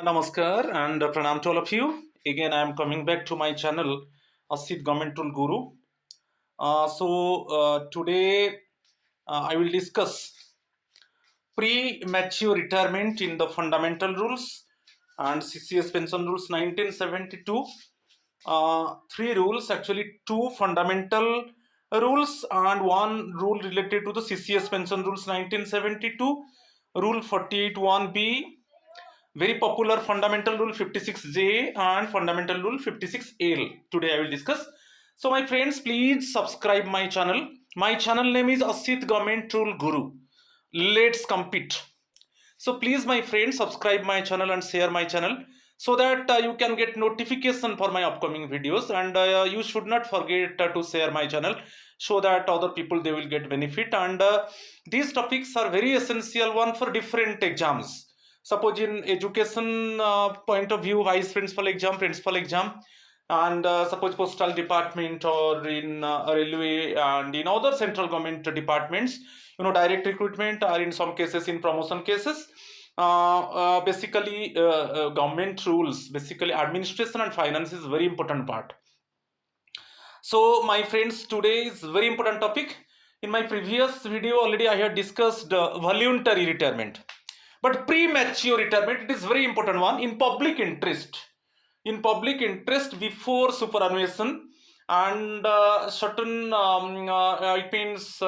Namaskar and pranam to all of you. Again, I am coming back to my channel, Asit Government Tool Guru. Today I will discuss premature retirement in the fundamental rules and CCS pension rules 1972. Three rules, actually two fundamental rules and one rule related to the CCS pension rules 1972. Rule 48(1)(b), very popular fundamental rule 56J and fundamental rule 56L. Today I will discuss. So my friends, please subscribe my channel. My channel name is Asit Government Tool Guru. Let's compete. So please my friends, subscribe my channel and share my channel so that you can get notification for my upcoming videos, and you should not forget to share my channel so that other people they will get benefit. And these topics are very essential one for different exams. Suppose in education point of view, vice principal exam, and suppose postal department, or in railway and in other central government departments, direct recruitment, or in some cases in promotion cases. Basically government rules, basically administration and finance is very important part. So my friends, today is very important topic. In my previous video already I had discussed voluntary retirement, but premature retirement, it is very important one in public interest. In public interest before superannuation, and certain it means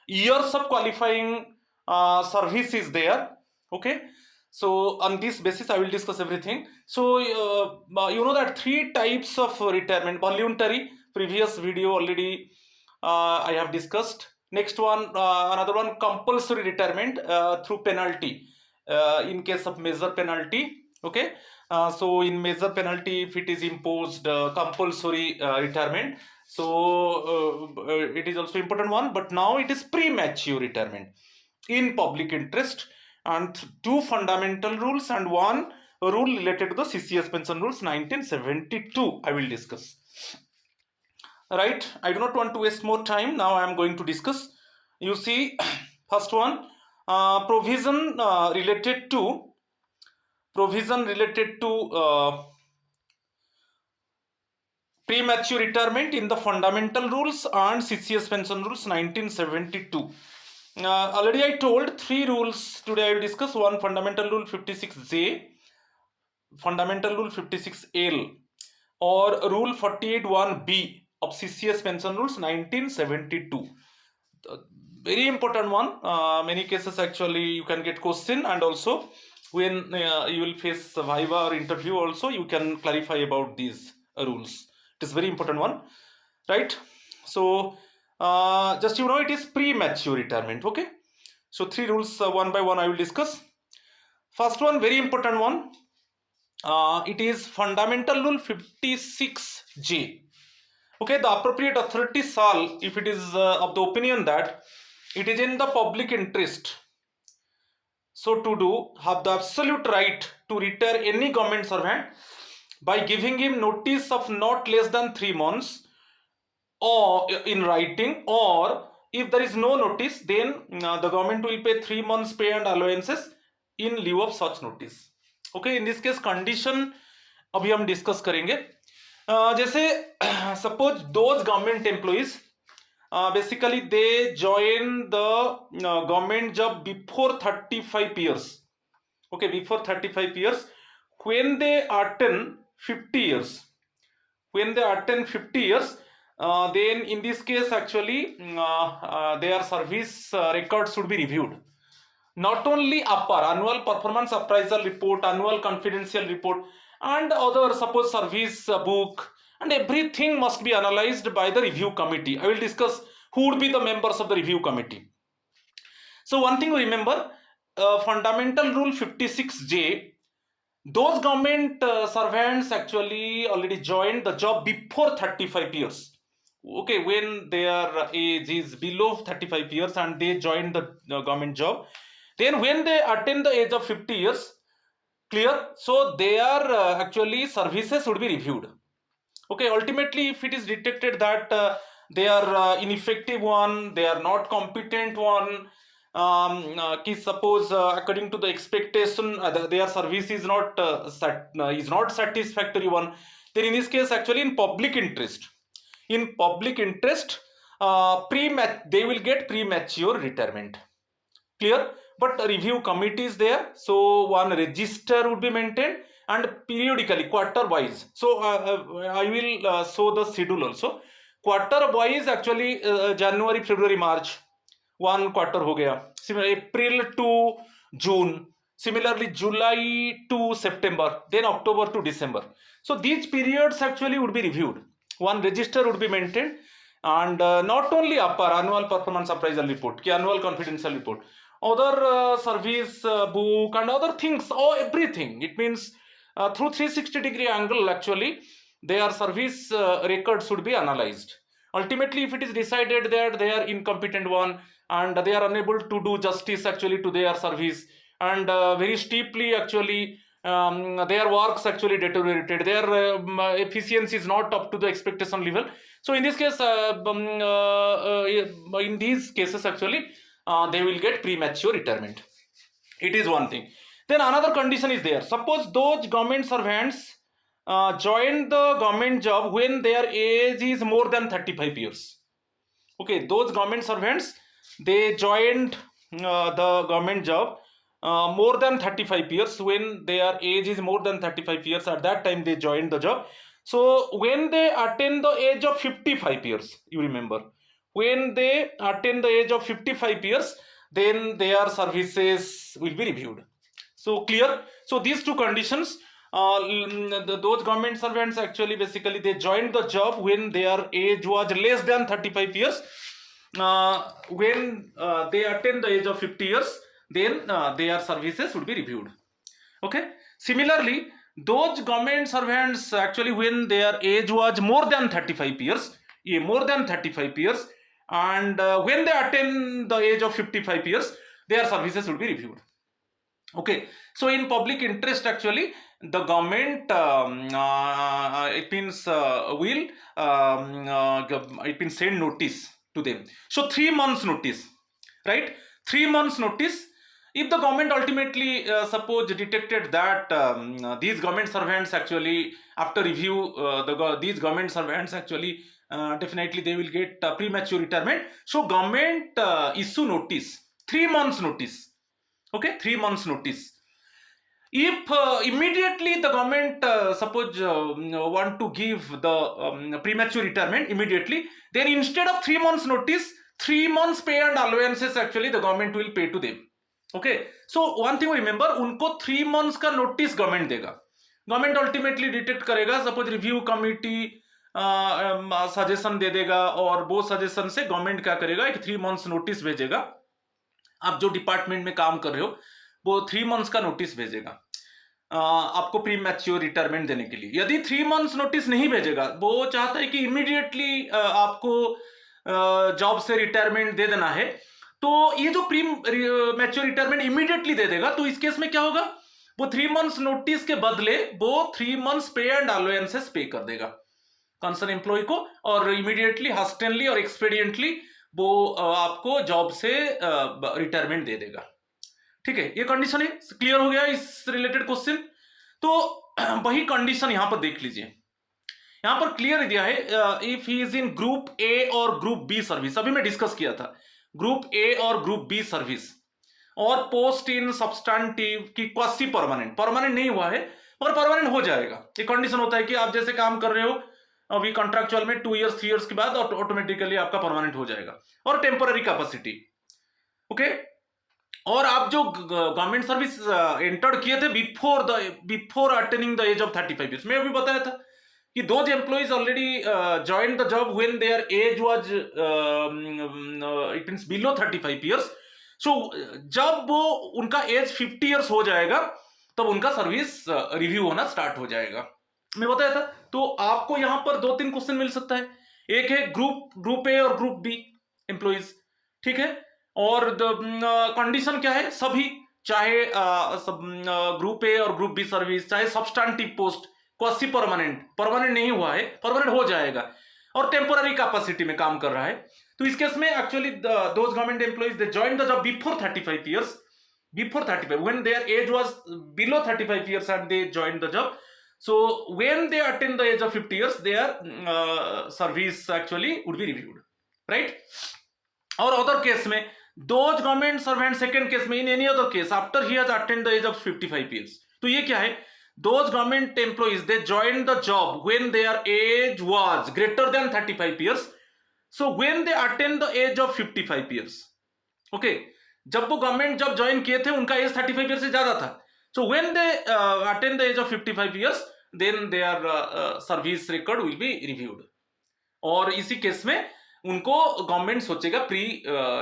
years of qualifying service is there. Okay, so on this basis I will discuss everything. So you know that three types of retirement: voluntary, previous video already I have discussed. Next one, another one, compulsory retirement through penalty, in case of major penalty. Okay, so in major penalty, if it is imposed compulsory retirement, so it is also important one. But now it is premature retirement in public interest, and two fundamental rules and one rule related to the CCS pension rules 1972 I will discuss. Right, I do not want to waste more time. Now I am going to discuss. You see, first one, provision related to premature retirement in the fundamental rules and CCS pension rules 1972. Already I told three rules. Today I will discuss one: fundamental rule 56J, fundamental rule 56L, or rule 48(1)(b) of CCS pension rules 1972. Very important one. Many cases actually you can get question, and also when you will face viva or interview also, you can clarify about these rules. It is very important one, right? So just it is premature retirement. Okay, so three rules, one by one I will discuss. First one, very important one, it is fundamental rule 56J. Okay, the appropriate authority shall, if it is of the opinion that it is in the public interest, so to do, have the absolute right to retire any government servant by giving him notice of not less than 3 months, or in writing, or if there is no notice, then the government will pay 3 months pay and allowances in lieu of such notice. Okay, in this case condition अभी हम discuss करेंगे. जैसे suppose those government employees basically they join the government job before 35 years. Okay, before 35 years, when they attain 50 years, then in this case actually their service records should be reviewed. Not only upper annual performance appraisal report, annual confidential report, and other suppose service book, and everything must be analyzed by the review committee. I will discuss who would be the members of the review committee. So one thing remember, fundamental rule 56J, those government servants actually already joined the job before 35 years. Okay, when their age is below 35 years and they joined the government job, then when they attain the age of 50 years, clear, so their actually services would be reviewed. Okay, ultimately if it is detected that they are ineffective one, they are not competent one, कि suppose according to the expectation their service is not satisfactory one, then in this case actually in public interest they will get premature retirement. Clear? But a review committee is there, so one register would be maintained and periodically quarter wise. So I will show the schedule also. Quarter wise actually January, February, March, one quarter हो गया. Similarly April to June, similarly July to September, then October to December. So these periods actually would be reviewed. One register would be maintained, and not only upper annual performance appraisal report, annual confidential report, other service book and other things, everything. It means through 360-degree angle actually their service records should be analyzed. Ultimately, if it is decided that they are incompetent one and they are unable to do justice actually to their service, and very steeply actually their works actually deteriorated, their efficiency is not up to the expectation level. So in this case, in these cases actually they will get premature retirement. It is one thing. Then another condition is there. Suppose those government servants join the government job when their age is more than 35 years. Okay, those government servants, they joined the government job more than 35 years, when their age is more than 35 years, at that time they joined the job. So when they attain the age of 55 years, you remember, when they attain the age of 55 years, then their services will be reviewed. So clear? So these two conditions, those government servants actually basically they joined the job when their age was less than 35 years. When they attain the age of 50 years, then their services would be reviewed. Okay. Similarly, those government servants actually when their age was more than 35 years, and when they attain the age of 55 years, their services will be reviewed. Okay, so in public interest actually the government it means will it means send notice to them. So 3 months notice, right? 3 months notice. If the government ultimately suppose detected that these government servants actually after review these government servants actually definitely they will get premature retirement, so government issue notice, 3 months notice. Okay, 3 months notice. If immediately the government suppose want to give the premature retirement immediately, then instead of 3 months notice, 3 months pay and allowances actually the government will pay to them. Okay, so one thing remember, उनको 3 months का notice government देगा. Government ultimately detect करेगा, suppose review committee suggestion दे देगा, और वो suggestion से government क्या करेगा, एक 3 months नोटिस भेजेगा. आप जो डिपार्टमेंट में काम कर रहे हो वो 3 months का नोटिस भेजेगा आपको प्री मैच्योर रिटायरमेंट देने के लिए. यदि 3 months नोटिस नहीं भेजेगा, वो चाहता है कि इमीडिएटली आपको जॉब से रिटायरमेंट दे देना है, तो ये जो प्री मैच्योर रिटायरमेंट इमीडिएटली दे देगा, तो इस केस में क्या होगा, वो 3 months नोटिस के बदले वो 3 months पे एंड अलाउंसेस पे कर देगा कंसर्न एम्प्लॉय को, और इमीडिएटली हस्टेनली और एक्सपीडियंटली वो आपको जॉब से रिटायरमेंट दे देगा. ठीक है, ये कंडीशन है. क्लियर हो गया इस रिलेटेड क्वेश्चन. तो वही कंडीशन यहां पर देख लीजिए, यहां पर क्लियर दिया है. If he is in group A और ग्रुप बी सर्विस, अभी मैं डिस्कस किया था ग्रुप ए और ग्रुप बी सर्विस, और पोस्ट इन सब्सटेंटिव की क्वासी परमानेंट नहीं हुआ है और परमानेंट हो जाएगा. ये कंडीशन होता है कि आप जैसे काम कर रहे हो अभी कॉन्ट्रैक्चुअल में 2 years 3 years के बाद ऑटोमेटिकली आपका परमानेंट हो जाएगा. और टेम्पररी कैपेसिटी. ओके, और आप जो गवर्नमेंट सर्विस एंटर किए थे before attaining the age of 35 years, मैं अभी बताया था कि those employees already join the job when their age was it means below 35 years. So जब वो उनका एज 50 years हो जाएगा तब उनका सर्विस रिव्यू होना स्टार्ट हो जाएगा. मैं बताया था. तो आपको यहां पर 2-3 क्वेश्चन मिल सकता है. एक है ग्रुप ए और ग्रुप बी एम्प्लॉइज, ठीक है, और कंडीशन क्या है, सभी चाहे ग्रुप ए और ग्रुप बी सर्विस, चाहे सब्सटेंटिव पोस्ट, क्वासी परमानेंट नहीं हुआ है, परमानेंट हो जाएगा, और टेम्पोररी कैपेसिटी में काम कर रहा है, तो इस केस में actually those government employees they join the job before 35 years, before 35 when their age was below 35 years and they joined the job. So when they attain the age of 50 years, their service actually would be reviewed, right? और other case में those government servant, second case में in any other case after he has attained the age of 55 years, तो ये क्या है, those government employees they joined the job when their age was greater than 35 years. So when they attain the age of 55 years, okay, जब वो government जब join किए थे उनका एज 35 ईयर से ज्यादा था, so when they attain the age of 55 years then their service record will be reviewed, और इसी केस में उनको गवर्नमेंट सोचेगा प्री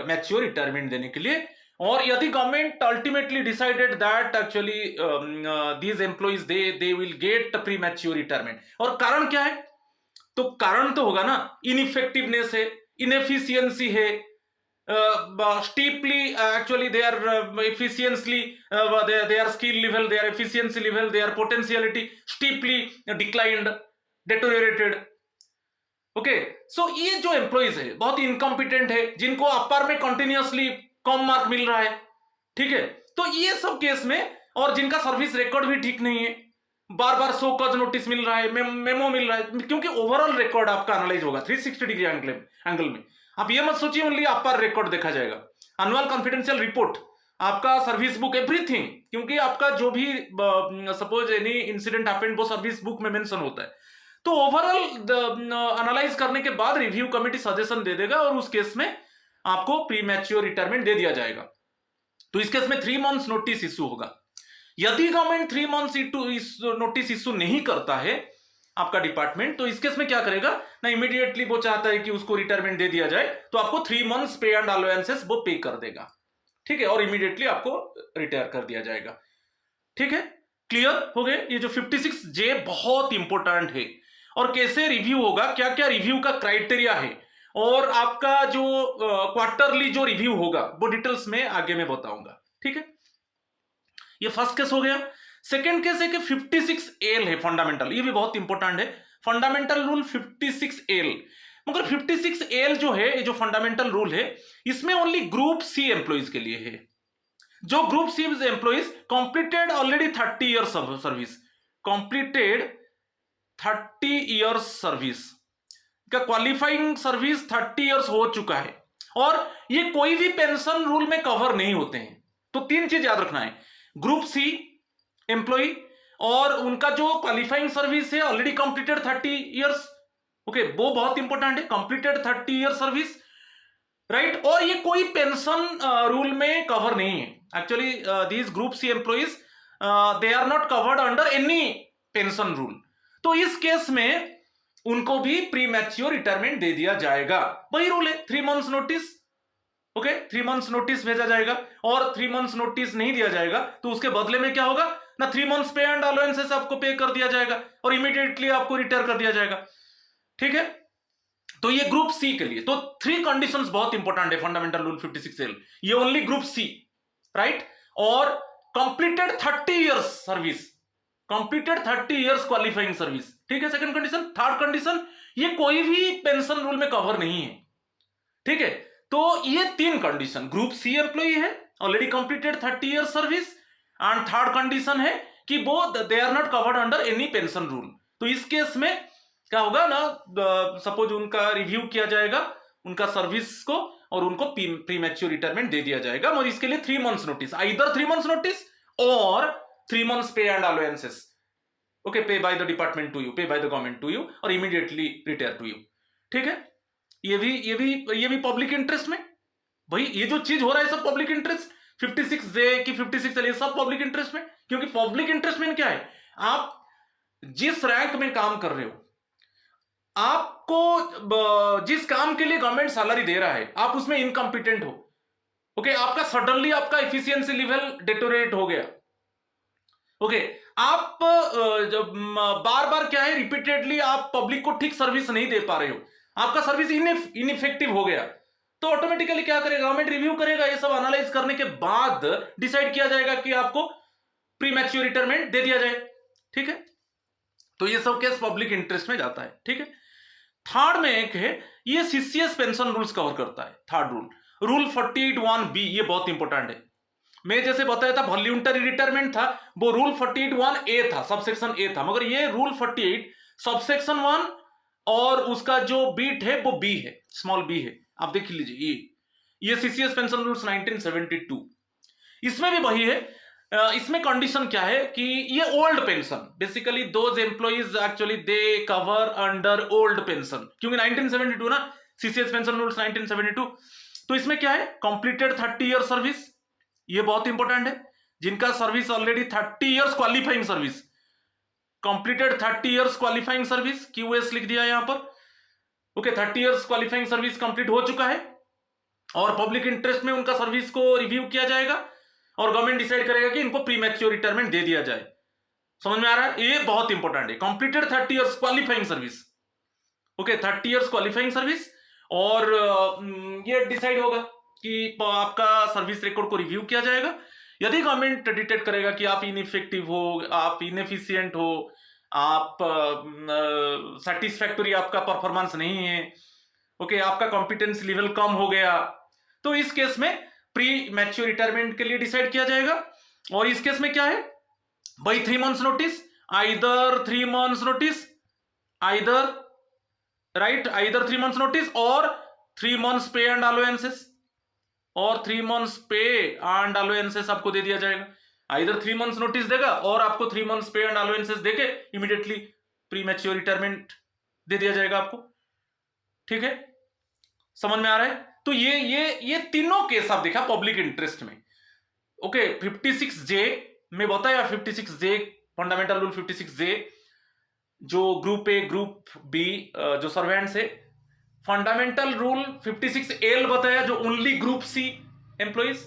मैच्योर रिटायरमेंट देने के लिए। और यदि government ultimately decided that actually these employees they will get pre mature retirement, और कारण क्या है, तो कारण तो होगा ना, इनइफेक्टिवनेस है, इनएफिशिएंसी है, steeply actually their efficiently their skill level, their efficiency level, their potentiality steeply declined, deteriorated, okay. So ये जो एम्प्लॉइज है बहुत इनकॉम्पिटेंट है, जिनको अपर में कंटिन्यूअसली कम मार्क मिल रहा है, ठीक है, तो ये सब केस में, और जिनका सर्विस रिकॉर्ड भी ठीक नहीं है, बार बार शो कॉज नोटिस मिल रहा है, मेमो मिल रहा है, क्योंकि ओवरऑल रिकॉर्ड आपका एनालाइज होगा 360 डिग्री एंगल में। आप ये मत सोचिए ओनली अपर रिकॉर्ड देखा जाएगा, एनुअल कॉन्फिडेंशियल रिपोर्ट, आपका सर्विस बुक, एवरीथिंग, क्योंकि आपका जो भी सपोज एनी इंसिडेंट हैपेंड वो सर्विस बुक में मेंशन होता है, तो ओवरऑल एनालाइज करने के बाद रिव्यू कमेटी सजेशन दे देगा और उस केस में आपको प्री मैच्योर रिटायरमेंट दे दिया जाएगा। तो इस केस में 3 months नोटिस इश्यू होगा। यदि गवर्नमेंट 3 months नोटिस इश्यू नहीं करता है आपका डिपार्टमेंट, तो इस केस में क्या करेगा ना, इमीडिएटली वो चाहता है कि उसको रिटायरमेंट दे दिया जाए, तो आपको 3 months पे एंड अलाउंसेस वो पे कर देगा, ठीक है, और इमीडिएटली आपको रिटायर कर दिया जाएगा, ठीक है। क्लियर हो गए? ये जो 56J बहुत इंपॉर्टेंट है, और कैसे रिव्यू होगा, क्या क्या रिव्यू का क्राइटेरिया है, और आपका जो क्वार्टरली जो रिव्यू होगा वो डिटेल्स में आगे मैं बताऊंगा, ठीक है। ये फर्स्ट केस हो गया। सेकेंड केस है कि 56L है फंडामेंटल, ये भी बहुत इंपॉर्टेंट है, फंडामेंटल रूल 56L। मगर 56L जो है, ये जो फंडामेंटल रूल है, इसमें ओनली ग्रुप सी एम्प्लॉइज के लिए है। जो group C employees completed already 30 years service, completed 30 years service का क्वालिफाइंग सर्विस 30 years हो चुका है, और ये कोई भी पेंशन रूल में कवर नहीं होते हैं। तो 3 चीज याद रखना है, ग्रुप सी एम्प्लॉय, और उनका जो क्वालिफाइंग सर्विस है ऑलरेडी कंप्लीटेड 30 years, ओके, वो बहुत इंपॉर्टेंट है, कंप्लीटेड 30 years सर्विस, राइट। और ये कोई पेंशन रूल में कवर नहीं है। Actually these group C employees they are not covered under any pension rule. तो इस केस में उनको भी प्री मैच्योर रिटायरमेंट दे दिया जाएगा। वही रूल है, 3 months notice, okay, 3 months notice भेजा जाएगा, और 3 months नोटिस नहीं दिया जाएगा तो उसके बदले में क्या होगा ना, 3 months पे एंड अलाउंसेस आपको पे कर दिया जाएगा, और इमीडिएटली आपको रिटायर कर दिया जाएगा, ठीक है। तो ये ग्रुप सी के लिए तो 3 कंडीशंस बहुत इंपॉर्टेंट है फंडामेंटल रूल 56L। ये ओनली ग्रुप सी, राइट, और completed 30 years service, completed 30 years qualifying service, ठीक है, सेकंड कंडीशन। थर्ड कंडीशन, ये कोई भी पेंशन रूल में कवर नहीं है, ठीक है। तो ये 3 कंडीशन, ग्रुप सी एम्प्लॉय है, already completed 30 years service, and third condition है कि वो they are not covered under any pension rule. तो इस केस में क्या होगा ना, सपोज उनका रिव्यू किया जाएगा उनका सर्विस को, और उनको प्री मैच्योर रिटायरमेंट दे दिया जाएगा, और इसके लिए 3 months notice, either 3 months notice और 3 months pay and allowances, okay, pay by the department to you, pay by the government to you, और इमीडिएटली रिटायर टू यू, ठीक है। ये भी पब्लिक इंटरेस्ट में, भाई ये जो चीज हो रहा है सब पब्लिक इंटरेस्ट, 56J की 56L, ये सब पब्लिक इंटरेस्ट में। क्योंकि पब्लिक इंटरेस्ट में क्या है, आप जिस रैंक में काम कर रहे हो, आपको जिस काम के लिए गवर्नमेंट सैलरी दे रहा है, आप उसमें इनकॉम्पिटेंट हो, ओके, आपका सडनली आपका एफिशिएंसी लेवल डिटोरेट हो गया, ओके, आप जब बार बार क्या है, रिपीटेडली आप पब्लिक को ठीक सर्विस नहीं दे पा रहे हो, आपका सर्विस इनइफेक्टिव हो गया, तो ऑटोमेटिकली क्या करेगा, गवर्नमेंट रिव्यू करेगा, ये सब एनालाइज करने के बाद डिसाइड किया जाएगा कि आपको प्री मैच्योर रिटायरमेंट दे दिया जाए, ठीक है। तो ये सब केस पब्लिक इंटरेस्ट में जाता है, ठीक है। थर्ड में एक है, ये सीसीएस पेंशन रूल्स कवर करता है। थर्ड रूल 48(1)(b), ये बहुत इंपॉर्टेंट है। मैं जैसे बताया था वॉल्यूंटरी रिटायरमेंट था, वो रूल 48(1)(a) था, सबसेक्शन ए था, मगर ये रूल 48 सबसेक्शन 1 और उसका जो बीट है वो बी है, स्मॉल बी है। आप देख लीजिए ये सीसीएस पेंशन रूल्स 1972, इसमें भी वही है। इसमें कंडीशन क्या है कि ये old pension, basically those employees actually they cover under old pension, क्योंकि 1972 ना, सीसीएस पेंशन रूल्स 1972। तो इसमें क्या है, कंप्लीटेड 30 ईयर सर्विस, ये बहुत इंपॉर्टेंट है, जिनका service already 30 years qualifying service, completed 30 years qualifying service, QS लिख दिया यहां पर। Okay, 30 years qualifying service complete हो चुका है और पब्लिक इंटरेस्ट में उनका सर्विस को रिव्यू किया जाएगा और गवर्नमेंट डिसाइड करेगा कि इनको प्री मैच्योर रिटायरमेंट दे दिया जाए। समझ में आ रहा है, ये बहुत इंपॉर्टेंट है, completed 30 years qualifying service. Okay, 30 years qualifying service, और ये डिसाइड होगा कि आपका सर्विस रिकॉर्ड को रिव्यू किया जाएगा। यदि गवर्नमेंट डिटेक्ट करेगा कि आप इनइफेक्टिव हो, आप इनएफिशिएंट हो, आप सेटिस्फैक्टरी आपका परफॉर्मेंस नहीं है, ओके, आपका कॉम्पिटेंस लेवल कम हो गया, तो इस केस में प्री मैच्योर रिटायरमेंट के लिए डिसाइड किया जाएगा। और इस केस में क्या है भाई, 3 months notice, either 3 months notice, either 3 months notice और 3 months पे एंड अलाउंसेस, और 3 months पे एंड अलाउंसेस आपको दे दिया जाएगा। आइदर 3 months नोटिस देगा और आपको 3 months पे एंड अलाउंसेस देके इमीडिएटली प्री मैच्योर रिटायरमेंट दे दिया जाएगा आपको। ठीक है, समझ में आ रहा है। तो ये तीनों केस आप देखा पब्लिक इंटरेस्ट में। ओके, 56J में बताया, 56J फंडामेंटल रूल 56J जो ग्रुप ए ग्रुप बी जो सर्वेंट्स है, फंडामेंटल रूल 56L बताया जो only group C employees,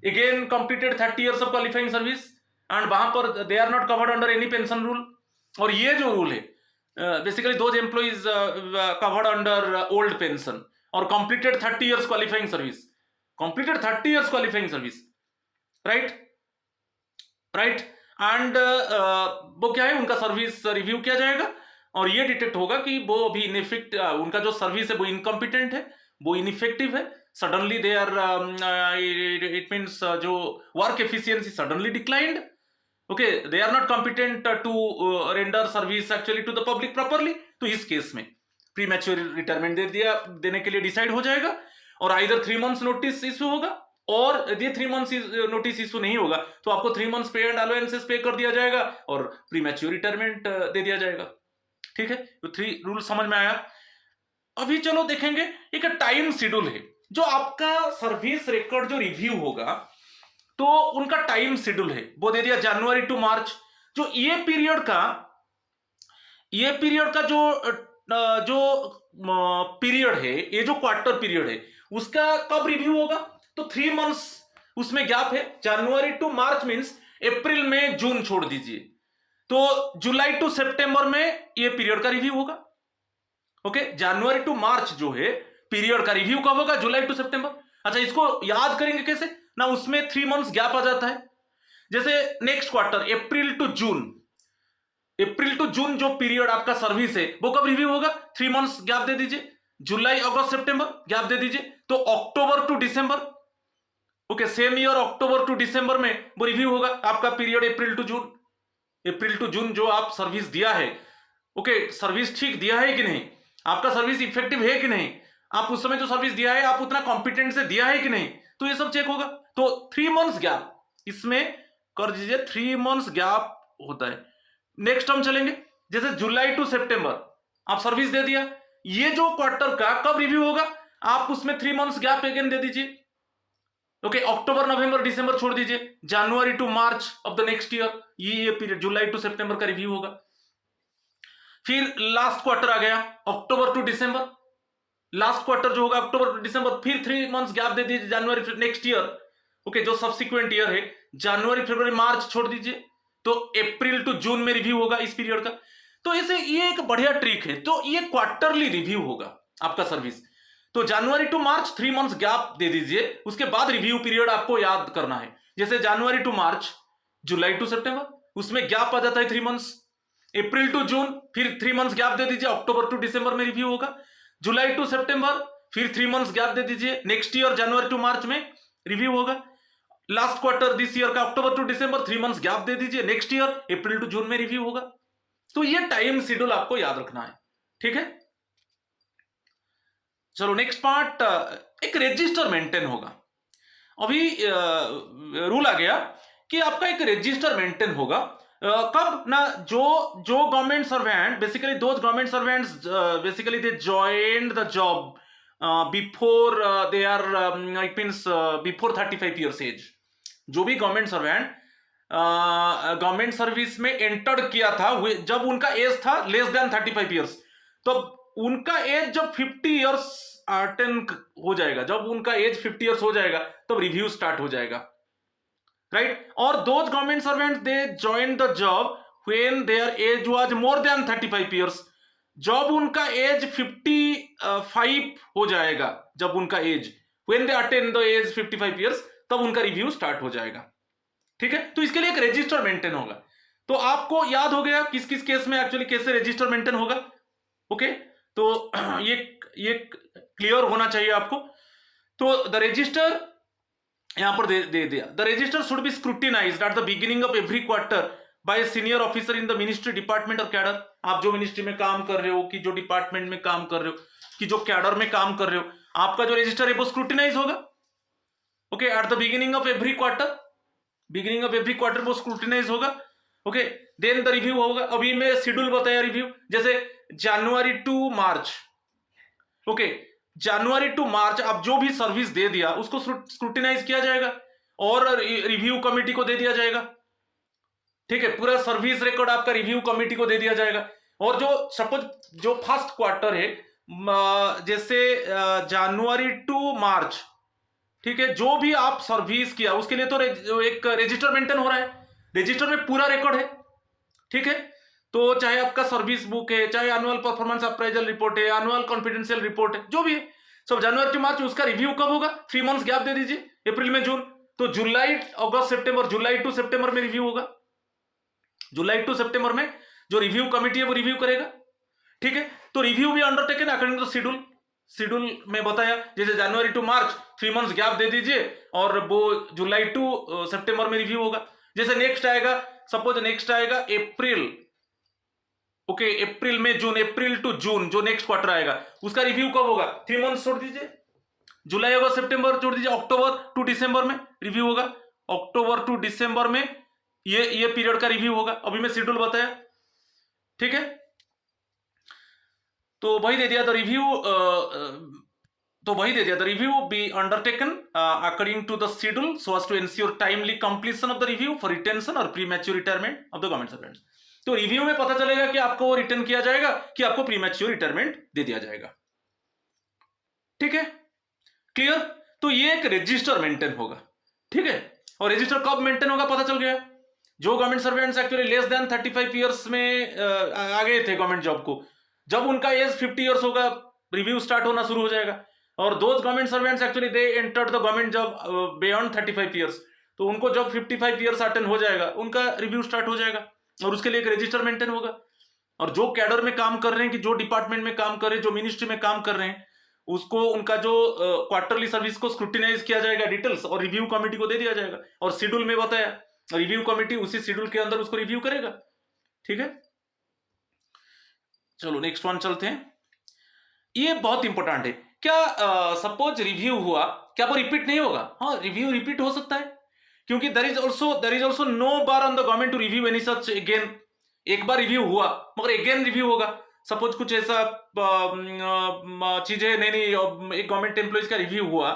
again completed 30 years of qualifying service and वहां पर they are not covered under any pension rule. और ये जो रूल है basically those employees covered under old pension और completed 30 years qualifying service, completed 30 years qualifying service, right. And वो क्या है, उनका सर्विस रिव्यू किया जाएगा और ये डिटेक्ट होगा कि वो अभी उनका जो सर्विस है वो इनकम्पिटेंट है, वो इनइफेक्टिव है, suddenly they are it means जो work efficiency suddenly declined, okay, they are not competent to render service actually to the public properly. तो इस केस में प्री मैच्योर रिटायरमेंट देने के लिए डिसाइड हो जाएगा और आइदर 3 months नोटिस इशू होगा, और यदि 3 months नोटिस इशू नहीं होगा तो आपको 3 months पे एंड अलाउंसेस पे कर दिया जाएगा और प्री मैच्योर रिटायरमेंट दे दिया जाएगा। ठीक है, तो 3 रूल समझ में आया। अभी चलो देखेंगे एक टाइम शेड्यूल है, जो आपका सर्विस रिकॉर्ड जो रिव्यू होगा तो उनका टाइम शेड्यूल है, वो दे दिया जनवरी टू मार्च। जो ये पीरियड का जो पीरियड है, ये जो क्वार्टर पीरियड है, उसका कब रिव्यू होगा, तो 3 months उसमें गैप है, जनवरी टू मार्च मींस अप्रैल में जून छोड़ दीजिए, तो जुलाई टू सितंबर में ये पीरियड का रिव्यू होगा। ओके, जनवरी टू मार्च जो है पीरियड का रिव्यू कब होगा, जुलाई टू सितंबर। अच्छा, इसको याद करेंगे कैसे ना, उसमें 3 months गैप आ जाता है। जैसे next quarter April to June जो पीरियड आपका सर्विस है वो कब रिव्यू होगा, 3 months गैप दे दीजिए, जुलाई अगस्त सितंबर गैप दे दीजिए, तो October to December, okay, same year October to December में वो रिव्यू होगा आपका पीरियड अप्रैल टू जून जो आप सर्विस दिया है। ओके, सर्विस ठीक दिया है कि नहीं, आपका सर्विस इफेक्टिव है कि नहीं, आप उस समय जो सर्विस दिया है आप उतना कॉम्पिटेंट से दिया है कि नहीं, तो ये सब चेक होगा। तो 3 months गैप इसमें कर दीजिए, 3 months गैप होता है। नेक्स्ट हम चलेंगे, जैसे जुलाई टू सितंबर आप सर्विस दे दिया, ये जो क्वार्टर का कब रिव्यू होगा, आप उसमें 3 months गैप अगेन दे दीजिए। ओके, अक्टूबर नवंबर दिसंबर छोड़ दीजिए, January to March of the next year, ये पीरियड जुलाई टू सितंबर का रिव्यू होगा। फिर लास्ट क्वार्टर आ गया, October to December, last quarter जो होगा अक्टूबर टू दिसंबर, फिर 3 months गैप दे दीजिए, जनवरी नेक्स्ट ईयर। ओके, जो सब्सिक्वेंट ईयर है जनवरी फरवरी मार्च छोड़ दीजिए, तो अप्रैल टू जून में रिव्यू होगा इस पीरियड का। तो इसे ये एक बढ़िया ट्रिक है, तो ये क्वार्टरली रिव्यू होगा आपका सर्विस। तो जनवरी टू मार्च 3 months गैप दे दीजिए, उसके बाद रिव्यू पीरियड आपको याद करना है। जैसे January to March, July to सितंबर, उसमें गैप आ जाता है 3 months। अप्रैल टू जून फिर 3 मंथ्स गैप दे दीजिए, अक्टूबर टू दिसंबर में रिव्यू होगा। जुलाई टू सितंबर फिर 3 मंथ्स गैप दे दीजिए, next year January to March में रिव्यू होगा। लास्ट क्वार्टर दिस ईयर का October to December 3 months gap दे दीजिए, next year April to June में रिव्यू होगा। तो ये टाइम शेड्यूल आपको याद रखना है, ठीक है। चलो नेक्स्ट पार्ट, एक रजिस्टर मेंटेन होगा। अभी रूल आ गया कि आपका एक रजिस्टर मेंटेन होगा। कब ना, जो government servant basically those government servants basically they joined the job before they are it means before 35 years age. जो भी गवर्नमेंट सर्वेंट गवर्नमेंट सर्विस में एंटर किया था जब उनका एज था लेस देन 35 इयर्स, तो उनका एज जब 50 इयर्स अटेन हो जाएगा, जब उनका एज 50 इयर्स हो जाएगा तब रिव्यू स्टार्ट हो जाएगा, राइट। और those government servant they join the job when their age was more than 35 years. जब उनका एज 55 हो जाएगा, जब उनका age when they attain the age 55 years, तब उनका रिव्यू स्टार्ट हो जाएगा, ठीक है। तो इसके लिए एक रजिस्टर मेंटेन होगा। तो आपको याद हो गया किस किस केस में एक्चुअली कैसे रजिस्टर मेंटेन होगा, ओके। तो ये क्लियर होना चाहिए आपको। तो द रजिस्टर यहां पर दे दिया, the register should be scrutinized at the beginning of every quarter by senior officer in the ministry, department और कैडर। आप जो मिनिस्ट्री में काम कर रहे हो, कि जो डिपार्टमेंट में काम कर रहे हो, कि जो कैडर में काम कर रहे हो, आपका जो रजिस्टर है वो स्क्रूटिनाइज होगा, okay. At the beginning of every quarter, beginning of every quarter वो स्क्रूटिनाइज होगा, ओके। देन द रिव्यू होगा। अभी मैं शेड्यूल बताया रिव्यू, जैसे January to March, okay. January to March आप जो भी सर्विस दे दिया उसको स्क्रूटिनाइज किया जाएगा और रिव्यू कमेटी को दे दिया जाएगा, ठीक है। पूरा सर्विस रिकॉर्ड आपका रिव्यू कमेटी को दे दिया जाएगा। और जो सपोज जो फर्स्ट क्वार्टर है, जैसे जनवरी टू मार्च, ठीक है, जो भी आप सर्विस किया उसके लिए तो एक रजिस्टर मेंटेन हो रहा है, रजिस्टर में पूरा रिकॉर्ड है, ठीक है। तो चाहे आपका सर्विस बुक है, चाहे एनुअल परफॉर्मेंस अप्राइजल रिपोर्ट है, एनुअल कॉन्फिडेंशियल रिपोर्ट है, जो भी है सब जनवरी टू मार्च, उसका रिव्यू कब होगा? 3 मंथ्स गैप दे दीजिए, अप्रैल में जून, तो जुलाई अगस्त सितंबर, जुलाई टू सितंबर में रिव्यू होगा। जुलाई टू सितंबर में जो रिव्यू कमिटी है वो रिव्यू करेगा, ठीक है। तो रिव्यू भी undertaken according to schedule, schedule में बताया, जैसे January to March 3 months gap दे दीजिए और वो जुलाई टू सितंबर में रिव्यू होगा। जैसे नेक्स्ट आएगा, सपोज नेक्स्ट आएगा अप्रैल, ओके, अप्रैल में जून, अप्रैल टू जून जो नेक्स्ट क्वार्टर आएगा उसका रिव्यू कब होगा? 3 मंथ्स छोड़ दीजिए, जुलाई अगस्त सितंबर छोड़ दीजिए, अक्टूबर टू दिसंबर में रिव्यू होगा, अक्टूबर टू दिसंबर में ये पीरियड का रिव्यू होगा। अभी मैं शेड्यूल बताया, ठीक है। तो वही दे दिया, the review be undertaken according to the schedule so as to ensure timely completion of the review for retention और premature retirement of the government servants. तो रिव्यू में पता चलेगा कि आपको वो रिटर्न किया जाएगा कि आपको प्रीमैच्योर रिटायरमेंट दे दिया जाएगा, ठीक है, क्लियर। तो ये एक रजिस्टर मेंटेन होगा, ठीक है। और रजिस्टर कब मेंटेन होगा पता चल गया। जो government servants actually less than 35 years में आ गए थे गवर्नमेंट जॉब को, जब उनका एज 50 इयर्स होगा रिव्यू स्टार्ट होना शुरू हो जाएगा। और those government servants actually they entered the government job beyond 35 years, तो उनको जब 55 इयर्स अटेन हो जाएगा उनका रिव्यू स्टार्ट हो जाएगा और उसके लिए एक रजिस्टर मेंटेन होगा। और जो कैडर में काम कर रहे हैं, कि जो डिपार्टमेंट में काम कर रहे हैं, जो मिनिस्ट्री में काम कर रहे हैं, उसको उनका जो क्वार्टरली सर्विस को स्क्रूटिनाइज किया जाएगा डिटेल्स और रिव्यू कमेटी को दे दिया जाएगा। और शेड्यूल में बताया, रिव्यू कमेटी उसी शेड्यूल के अंदर उसको रिव्यू करेगा, ठीक है। चलो नेक्स्ट वन चलते हैं। ये बहुत इंपॉर्टेंट है। क्या सपोज रिव्यू हुआ, क्या वो रिपीट नहीं होगा? हाँ, रिव्यू रिपीट हो सकता है, क्योंकि there is also no bar on the government to review any such again. एक बार रिव्यू हुआ मगर अगेन रिव्यू होगा। सपोज कुछ ऐसा चीजें नहीं, एक गवर्नमेंट एम्प्लॉइज का रिव्यू हुआ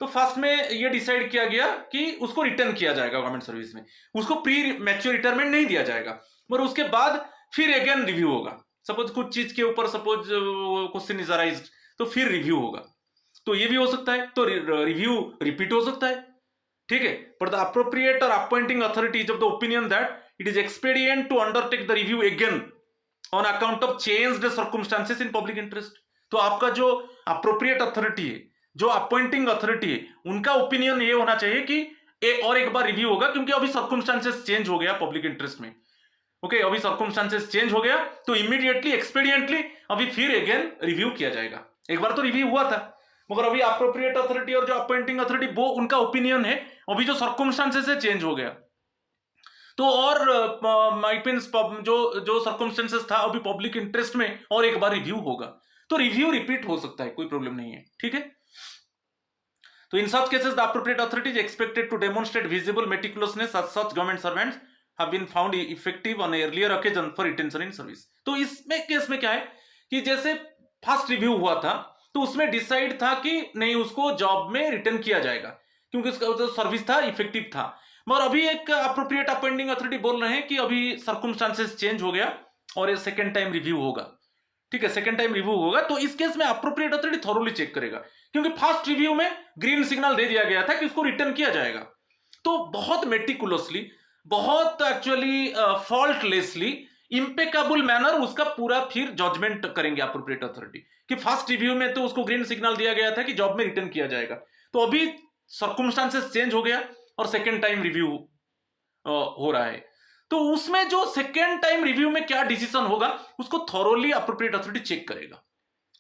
तो फर्स्ट में ये डिसाइड किया गया कि उसको रिटर्न किया जाएगा गवर्नमेंट सर्विस में, उसको प्री मैच्योर रिटायरमेंट नहीं दिया जाएगा, मगर उसके बाद फिर अगेन रिव्यू होगा। सपोज कुछ चीज के ऊपर सपोज क्वेश्चन इज अराइज्ड तो फिर रिव्यू होगा, तो ये भी हो सकता है। तो रिव्यू रिपीट हो सकता है, ठीक है। बट द अप्रोप्रिएट और appointing authority is of the opinion that it is expedient to undertake the review again on account of changed circumstances in public interest. तो आपका जो अप्रोप्रिएट अथॉरिटी है, जो अपॉइंटिंग अथॉरिटी है, उनका ओपिनियन ये होना चाहिए कि और एक बार रिव्यू होगा क्योंकि अभी सर्कमस्टांसेस चेंज हो गया पब्लिक इंटरेस्ट में। ओके, अभी सर्कमस्टांसेस चेंज हो गया तो इमीडिएटली एक्सपीडियंटली अभी फिर अगेन रिव्यू किया जाएगा। एक बार तो रिव्यू हुआ था, मगर अभी अप्रोप्रिएट अथॉरिटी और जो अपॉइंटिंग अथॉरिटी वो उनका ओपिनियन है, अभी जो सर्कमस्टांसेस है चेंज हो गया तो और माइट मींस जो जो सर्कमस्टेंसेस था अभी पब्लिक इंटरेस्ट में और एक बार रिव्यू होगा, तो रिव्यू रिपीट हो सकता है, कोई प्रॉब्लम नहीं है, ठीक है। तो in such cases the appropriate authority is expected to demonstrate visible meticulousness as such government servants have been found effective on earlier occasion for retention in service. तो इसमें केस में क्या है कि जैसे फर्स्ट रिव्यू हुआ था तो उसमें डिसाइड था कि नहीं उसको जॉब में रिटर्न किया जाएगा क्योंकि उसका जो सर्विस था इफेक्टिव था, मगर अभी एक अप्रोप्रिएट अपॉइंटिंग अथॉरिटी बोल रहे हैं कि अभी सर्कमस्टांसेस चेंज हो गया और ये सेकंड टाइम रिव्यू होगा, ठीक है, सेकंड टाइम रिव्यू होगा। तो इस केस में अप्रोप्रिएट अथॉरिटी थॉरोली चेक करेगा क्योंकि फर्स्ट रिव्यू में ग्रीन सिग्नल दे दिया गया था कि उसको रिटर्न किया जाएगा, तो बहुत मेटिकुलसली, बहुत एक्चुअली फॉल्टलेसली, इंपेकेबल मैनर उसका पूरा फिर जजमेंट करेंगे अप्रोप्रिएट अथॉरिटी कि फर्स्ट रिव्यू में तो उसको ग्रीन सिग्नल दिया गया था कि जॉब में रिटर्न किया जाएगा, तो अभी सर्कमस्टांसेस चेंज हो गया और सेकेंड टाइम रिव्यू हो रहा है, तो उसमें जो सेकेंड टाइम रिव्यू में क्या डिसीजन होगा उसको थॉरोली अप्रोप्रिएट अथॉरिटी चेक करेगा,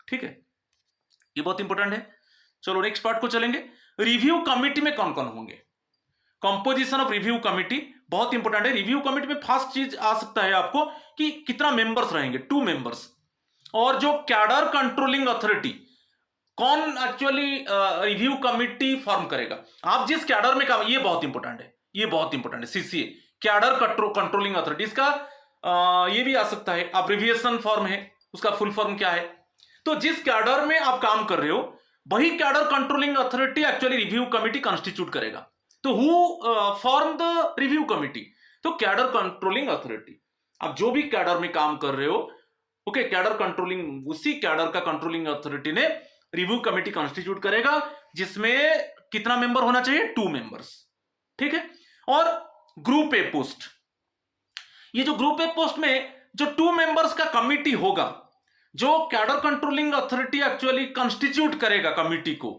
ठीक है, ये बहुत इंपॉर्टेंट है। चलो नेक्स्ट पार्ट को चलेंगे। रिव्यू कमिटी में कौन कौन होंगे, कंपोजिशन ऑफ रिव्यू कमिटी बहुत इंपॉर्टेंट है। रिव्यू कमिटी में फर्स्ट चीज आ सकता है आपको कि कितना मेंबर्स रहेंगे, 2 मेंबर्स, और जो कैडर कंट्रोलिंग अथॉरिटी कौन एक्चुअली रिव्यू कमिटी फॉर्म करेगा, आप जिस कैडर में काम, ये बहुत इंपॉर्टेंट है, ये बहुत इंपॉर्टेंट है, सीसीए कैडर कंट्रोलिंग अथॉरिटी, इसका ये भी आ सकता है अब्रिविएशन फॉर्म है, उसका फुल फॉर्म क्या है, तो जिस कैडर में आप काम कर रहे हो वही cadre controlling authority actually review committee constitute करेगा। तो who form the review committee, तो कैडर कंट्रोलिंग अथॉरिटी, आप जो भी कैडर में काम कर रहे हो, ओके, कैडर कंट्रोलिंग, उसी कैडर का कंट्रोलिंग अथॉरिटी ने रिव्यू कमिटी कॉन्स्टिट्यूट करेगा जिसमें कितना मेंबर होना चाहिए, 2 मेंबर्स, ठीक है। और ग्रुप ए पोस्ट, ये जो ग्रुप ए पोस्ट में जो 2 मेंबर्स का कमिटी होगा, जो cadre controlling authority actually constitute करेगा कमिटी को,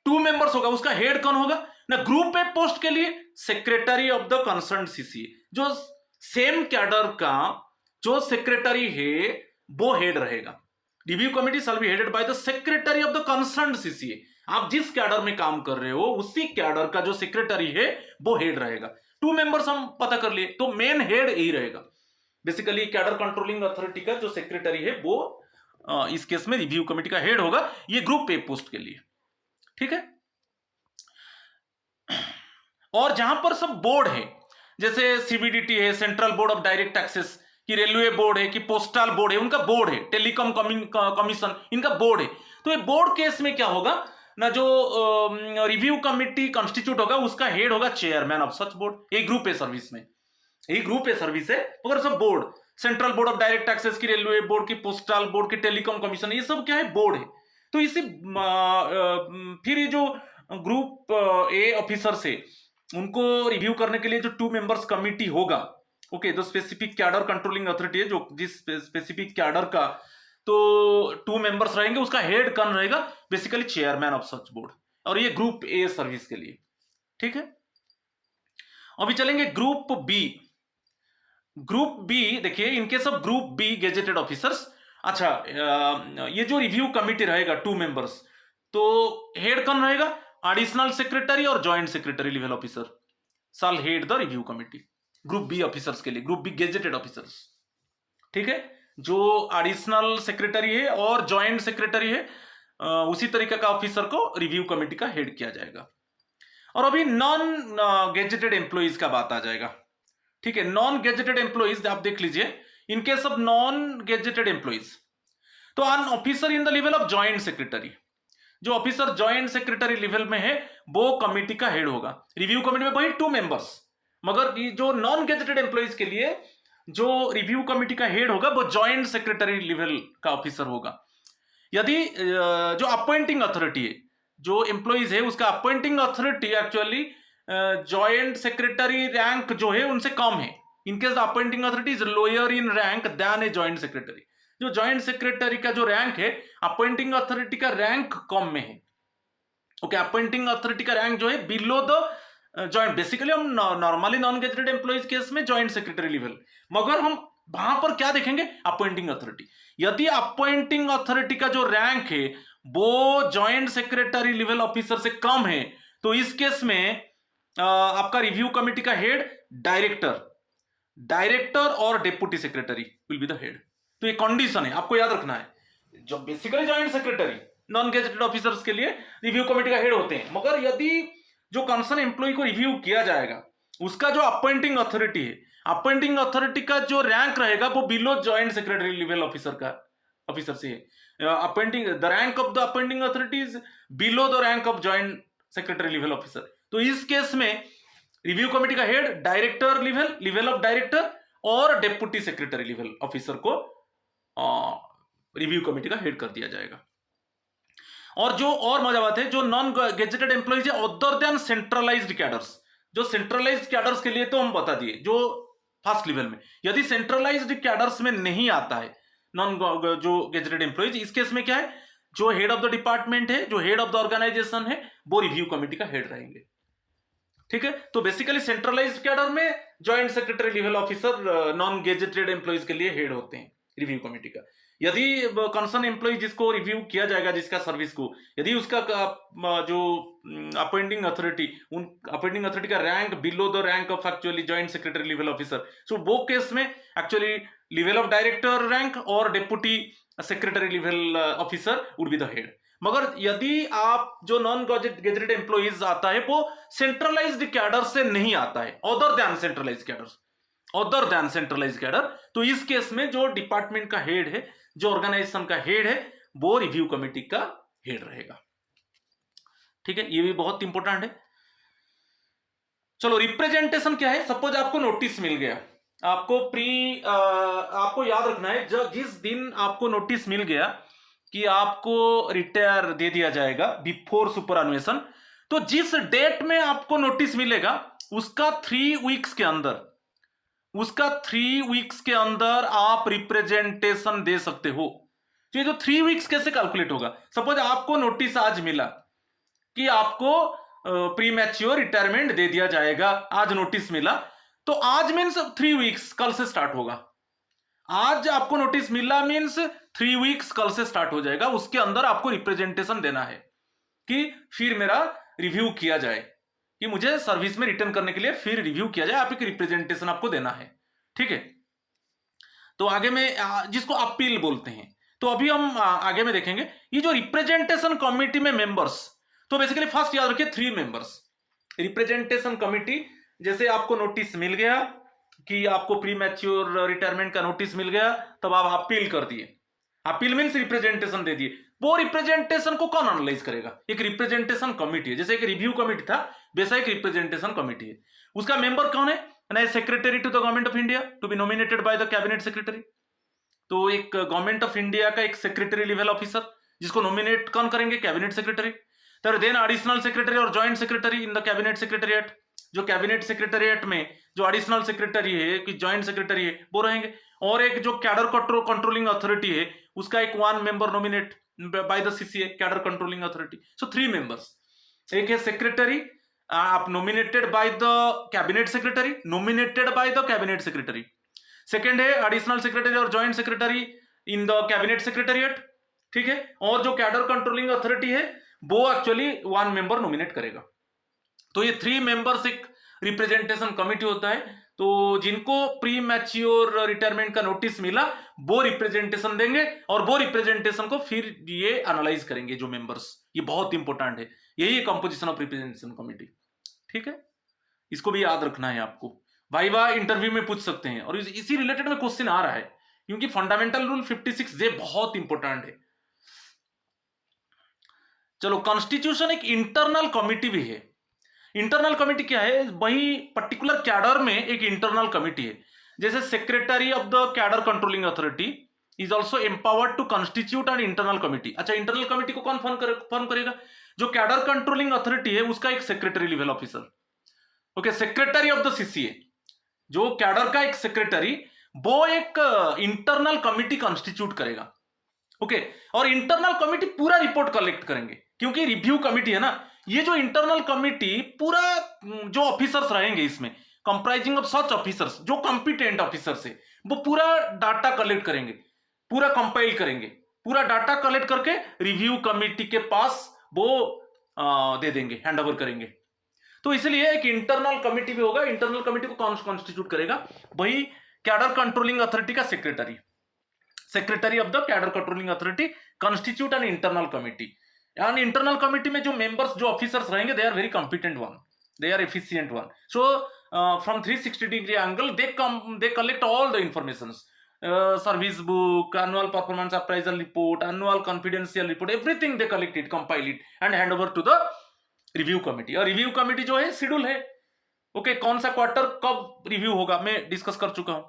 2 मेंबर्स होगा, उसका हेड कौन होगा ना, ग्रुप ए पोस्ट के लिए secretary of the concern CCA, जो सेम कैडर का जो सेक्रेटरी है वो हेड रहेगा। Review committee shall be headed by the secretary of the concern CCA, आप जिस कैडर में काम कर रहे हो उसी कैडर का जो सेक्रेटरी है वो हेड रहेगा। 2 मेंबर्स हम पता कर लिए, तो मेन हेड यही रहेगा बेसिकली, कैडर कंट्रोलिंग अथॉरिटी का जो सेक्रेटरी है वो इस केस में रिव्यू कमिटी का हेड होगा, ये ग्रुप ए पोस्ट के लिए, ठीक है। और जहां पर सब बोर्ड है, जैसे सीबीडीटी है, central board of direct taxes, कि रेलवे बोर्ड है, कि पोस्टल बोर्ड है, उनका बोर्ड है, टेलीकॉम कमीशन, इनका बोर्ड है, तो ये बोर्ड केस में क्या होगा ना, जो रिव्यू कमिटी कॉन्स्टिट्यूट होगा उसका हेड होगा चेयरमैन ऑफ सच बोर्ड। ये ग्रुप ए सर्विस में, यही ग्रुप ए सर्विस है, मगर सब board, central board of direct taxes की, रेलवे बोर्ड की, पोस्टल बोर्ड की, टेलीकॉम कमीशन, ये सब क्या है, बोर्ड है। तो इसी फिर ये जो ग्रुप ए ऑफिसर से उनको रिव्यू करने के लिए जो 2 मेंबर्स कमिटी होगा, ओके, जो स्पेसिफिक कैडर कंट्रोलिंग अथॉरिटी है, जो जिस स्पेसिफिक कैडर का तो 2 मेंबर्स रहेंगे, उसका हेड कौन रहेगा, basically chairman of such board, और ये ग्रुप ए सर्विस के लिए, ठीक है। अभी चलेंगे ग्रुप बी। ग्रुप बी देखिए, इनके सब ग्रुप बी गेजेटेड ऑफिसर्स, अच्छा, ये जो रिव्यू कमिटी रहेगा 2 मेंबर्स, तो हेड कौन रहेगा, एडिशनल सेक्रेटरी और joint secretary level officer shall head the review committee, group B officers के लिए, ग्रुप बी गेजेटेड ऑफिसर्स, ठीक है। जो एडिशनल सेक्रेटरी है और जॉइंट सेक्रेटरी है, उसी तरीके का ऑफिसर को रिव्यू कमिटी का हेड किया जाएगा। और अभी नॉन गेजेटेड एम्प्लॉइज का बात आ जाएगा, ठीक है। नॉन गेजेटेड एम्प्लॉइज आप देख लीजिए, in case of non gazetted employees, तो an officer in the level of joint secretary, जो ऑफिसर जॉइंट सेक्रेटरी लेवल में है वो कमिटी का हेड होगा। रिव्यू कमिटी में वही 2 मेंबर्स, मगर ये जो नॉन गेजेटेड एम्प्लॉइज के लिए जो रिव्यू कमिटी का हेड होगा वो जॉइंट सेक्रेटरी लेवल का ऑफिसर होगा। यदि जो अपॉइंटिंग अथॉरिटी है, जो एम्प्लॉइज है, उसका appointing authority actually joint secretary rank जो है उनसे कम है, in case appointing authority is lower in rank than a joint secretary, जो जॉइंट सेक्रेटरी का जो रैंक है अपॉइंटिंग अथॉरिटी का रैंक कम में है, ओके, अपॉइंटिंग अथॉरिटी का रैंक जो है बिलो द जॉइंट, बेसिकली हम normally non gazetted employees case में जॉइंट सेक्रेटरी लेवल, मगर हम वहां पर क्या देखेंगे, अपॉइंटिंग अथॉरिटी। यदि अपॉइंटिंग अथॉरिटी का जो रैंक है वो जॉइंट सेक्रेटरी लेवल ऑफिसर से कम है, तो इस केस में आपका रिव्यू कमेटी का हेड डायरेक्टर और deputy secretary will be the head. तो ये कंडीशन है, आपको याद रखना है। जो basically joint secretary non gazetted officers के लिए रिव्यू कमेटी का हेड होते हैं, मगर यदि जो कंसर्न एम्प्लॉय को रिव्यू किया जाएगा उसका जो अपॉइंटिंग अथॉरिटी है, अपॉइंटिंग अथॉरिटी का जो रैंक रहेगा वो below joint secretary level officer से है। Appointing the rank of the appointing authority is below the rank of joint secretary level officer. तो इस केस में रिव्यू कमेटी का head director level of director और डेप्यूटी सेक्रेटरी लेवल ऑफिसर को review committee का head कर दिया जाएगा। और जो और मजा बात है, जो नॉन गेजेटेड एम्प्लॉइज है अदर देन सेंट्रलाइज्ड कैडर्स, जो सेंट्रलाइज्ड कैडर्स के लिए तो हम बता दिए जो फर्स्ट लेवल में, यदि सेंट्रलाइज्ड कैडर्स में नहीं आता है नॉन जो गेजेटेड एम्प्लॉइज, इस केस में क्या है, जो हेड ऑफ द डिपार्टमेंट है, जो हेड ऑफ द ऑर्गेनाइजेशन है, वो रिव्यू कमेटी का हेड रहेंगे। ठीक है, तो बेसिकली सेंट्रलाइज्ड कैडर में joint secretary level officer non gazetted employees के लिए हेड होते हैं रिव्यू कमेटी का। यदि कंसर्न एम्प्लॉय जिसको रिव्यू किया जाएगा, जिसका सर्विस को, यदि उसका जो अपॉइंटिंग अथॉरिटी, उन अपॉइंटिंग अथॉरिटी का rank below the rank of actually joint secretary level officer, so वो केस में actually level of director rank और deputy secretary level officer would be the head. मगर यदि आप जो नॉन गेजेटेड एम्प्लॉइज आता है वो सेंट्रलाइज्ड कैडर से नहीं आता है, अदर देन सेंट्रलाइज्ड कैडर, तो इस केस में जो डिपार्टमेंट का हेड है, जो ऑर्गेनाइजेशन का हेड है, वो रिव्यू कमेटी का हेड रहेगा। ठीक है, ये भी बहुत इंपॉर्टेंट है। चलो, रिप्रेजेंटेशन क्या है। सपोज आपको नोटिस मिल गया, आपको याद रखना है, जब जिस दिन आपको नोटिस मिल गया कि आपको रिटायर दे दिया जाएगा बिफोर सुपरएनुएशन, तो जिस डेट में आपको नोटिस मिलेगा उसका 3 वीक्स के अंदर आप रिप्रेजेंटेशन दे सकते हो। तो ये जो 3 वीक्स कैसे कैलकुलेट होगा, सपोज आपको नोटिस आज मिला कि आपको प्री मैच्योर रिटायरमेंट दे दिया जाएगा, आज नोटिस मिला, तो आज मीन्स 3 वीक्स कल से स्टार्ट होगा। आज आपको नोटिस मिला मीन्स 3 वीक्स कल से स्टार्ट हो जाएगा, उसके अंदर आपको रिप्रेजेंटेशन देना है कि फिर मेरा रिव्यू किया जाए, कि मुझे सर्विस में रिटर्न करने के लिए फिर रिव्यू किया जाए, आप एक रिप्रेजेंटेशन आपको देना है। ठीक है, तो आगे में जिसको अपील बोलते हैं, तो अभी हम आगे में देखेंगे ये जो रिप्रेजेंटेशन कमिटी में मेंबर्स, तो बेसिकली फर्स्ट याद रखिए 3 मेंबर्स रिप्रेजेंटेशन कमिटी। जैसे आपको नोटिस मिल गया कि आपको प्री मैच्योर रिटायरमेंट का नोटिस मिल गया, तब आप अपील कर दिए, अपील मीन्स रिप्रेजेंटेशन दे दिए, वो रिप्रेजेंटेशन को कौन एनालाइज करेगा, एक रिप्रेजेंटेशन कमिटी है। जैसे एक रिव्यू कमिटी था वैसा एक रिप्रेजेंटेशन कमिटी है। उसका मेंबर कौन है, secretary to the government of India to be nominated by the cabinet secretary. तो एक गवर्नमेंट ऑफ इंडिया का एक सेक्रेटरी लेवल ऑफिसर जिसको नॉमिनेट कौन करेंगे, cabinet secretary. Then additional secretary और joint secretary in the cabinet secretariat, जो cabinet secretariat में जो एडिशनल सेक्रेटरी है कि जॉइंट सेक्रेटरी है वो रहेंगे। और एक जो कैडर कंट्रोलिंग अथॉरिटी है उसका एक 1 member nominate by the CCA, cadre controlling authority. So 3 members, एक है सेक्रेटरी आप nominated by the cabinet secretary, second है एडिशनल सेक्रेटरी और joint secretary in the cabinet secretariat. ठीक है, और जो कैडर कंट्रोलिंग अथॉरिटी है वो एक्चुअली 1 मेंबर नॉमिनेट करेगा। तो ये 3 मेंबर्स एक रिप्रेजेंटेशन कमिटी होता है। तो जिनको प्री मैच्योर रिटायरमेंट का नोटिस मिला वो रिप्रेजेंटेशन देंगे और वो रिप्रेजेंटेशन को फिर ये एनालाइज करेंगे जो मेंबर्स। ये बहुत इंपॉर्टेंट है, यही है कंपोजिशन ऑफ रिप्रेजेंटेशन कमिटी। ठीक है, इसको भी याद रखना है आपको, वाइवा इंटरव्यू में पूछ सकते हैं और इसी रिलेटेड में क्वेश्चन आ रहा है, क्योंकि फंडामेंटल रूल 56J बहुत इंपॉर्टेंट है। चलो, कॉन्स्टिट्यूशन एक इंटरनल कमिटी भी है। इंटरनल कमिटी क्या है, वही पर्टिकुलर कैडर में एक इंटरनल कमिटी है। जैसे secretary of the cadre controlling authority is also empowered to constitute an internal committee. अच्छा, इंटरनल कमिटी को कौन फॉर्म करेगा, जो कैडर कंट्रोलिंग अथॉरिटी है उसका एक secretary level officer. Okay, secretary of the CCA, जो कैडर का एक सेक्रेटरी, वो एक इंटरनल कमिटी कॉन्स्टिट्यूट करेगा। ओके, और इंटरनल कमिटी पूरा रिपोर्ट कलेक्ट करेंगे, क्योंकि रिव्यू कमिटी है ना, ये जो इंटरनल कमिटी पूरा जो ऑफिसर्स रहेंगे इसमें, कंप्राइजिंग ऑफ सच ऑफिसर्स, जो कॉम्पिटेंट ऑफिसर्स है, वो पूरा डाटा कलेक्ट करेंगे, पूरा कंपाइल करेंगे, पूरा डाटा कलेक्ट करके रिव्यू कमेटी के पास वो दे देंगे, हैंड ओवर करेंगे। तो इसलिए एक इंटरनल कमेटी भी होगा। इंटरनल कमेटी को कौन कॉन्स्टिट्यूट करेगा? वही कैडर कंट्रोलिंग अथॉरिटी का secretary, secretary of the cadre controlling authority constitute an internal committee. And internal committee में जो मेंबर्स, जो ऑफिसर्स रहेंगे, they are very competent one, they are efficient one. So from 360-degree angle they collect all the informations, service book, annual performance appraisal report, annual confidential report, everything they collect it, compile it and hand over to the review committee. और review committee जो है schedule है, okay, कौन सा quarter कब review होगा मैं discuss कर चुका हूं।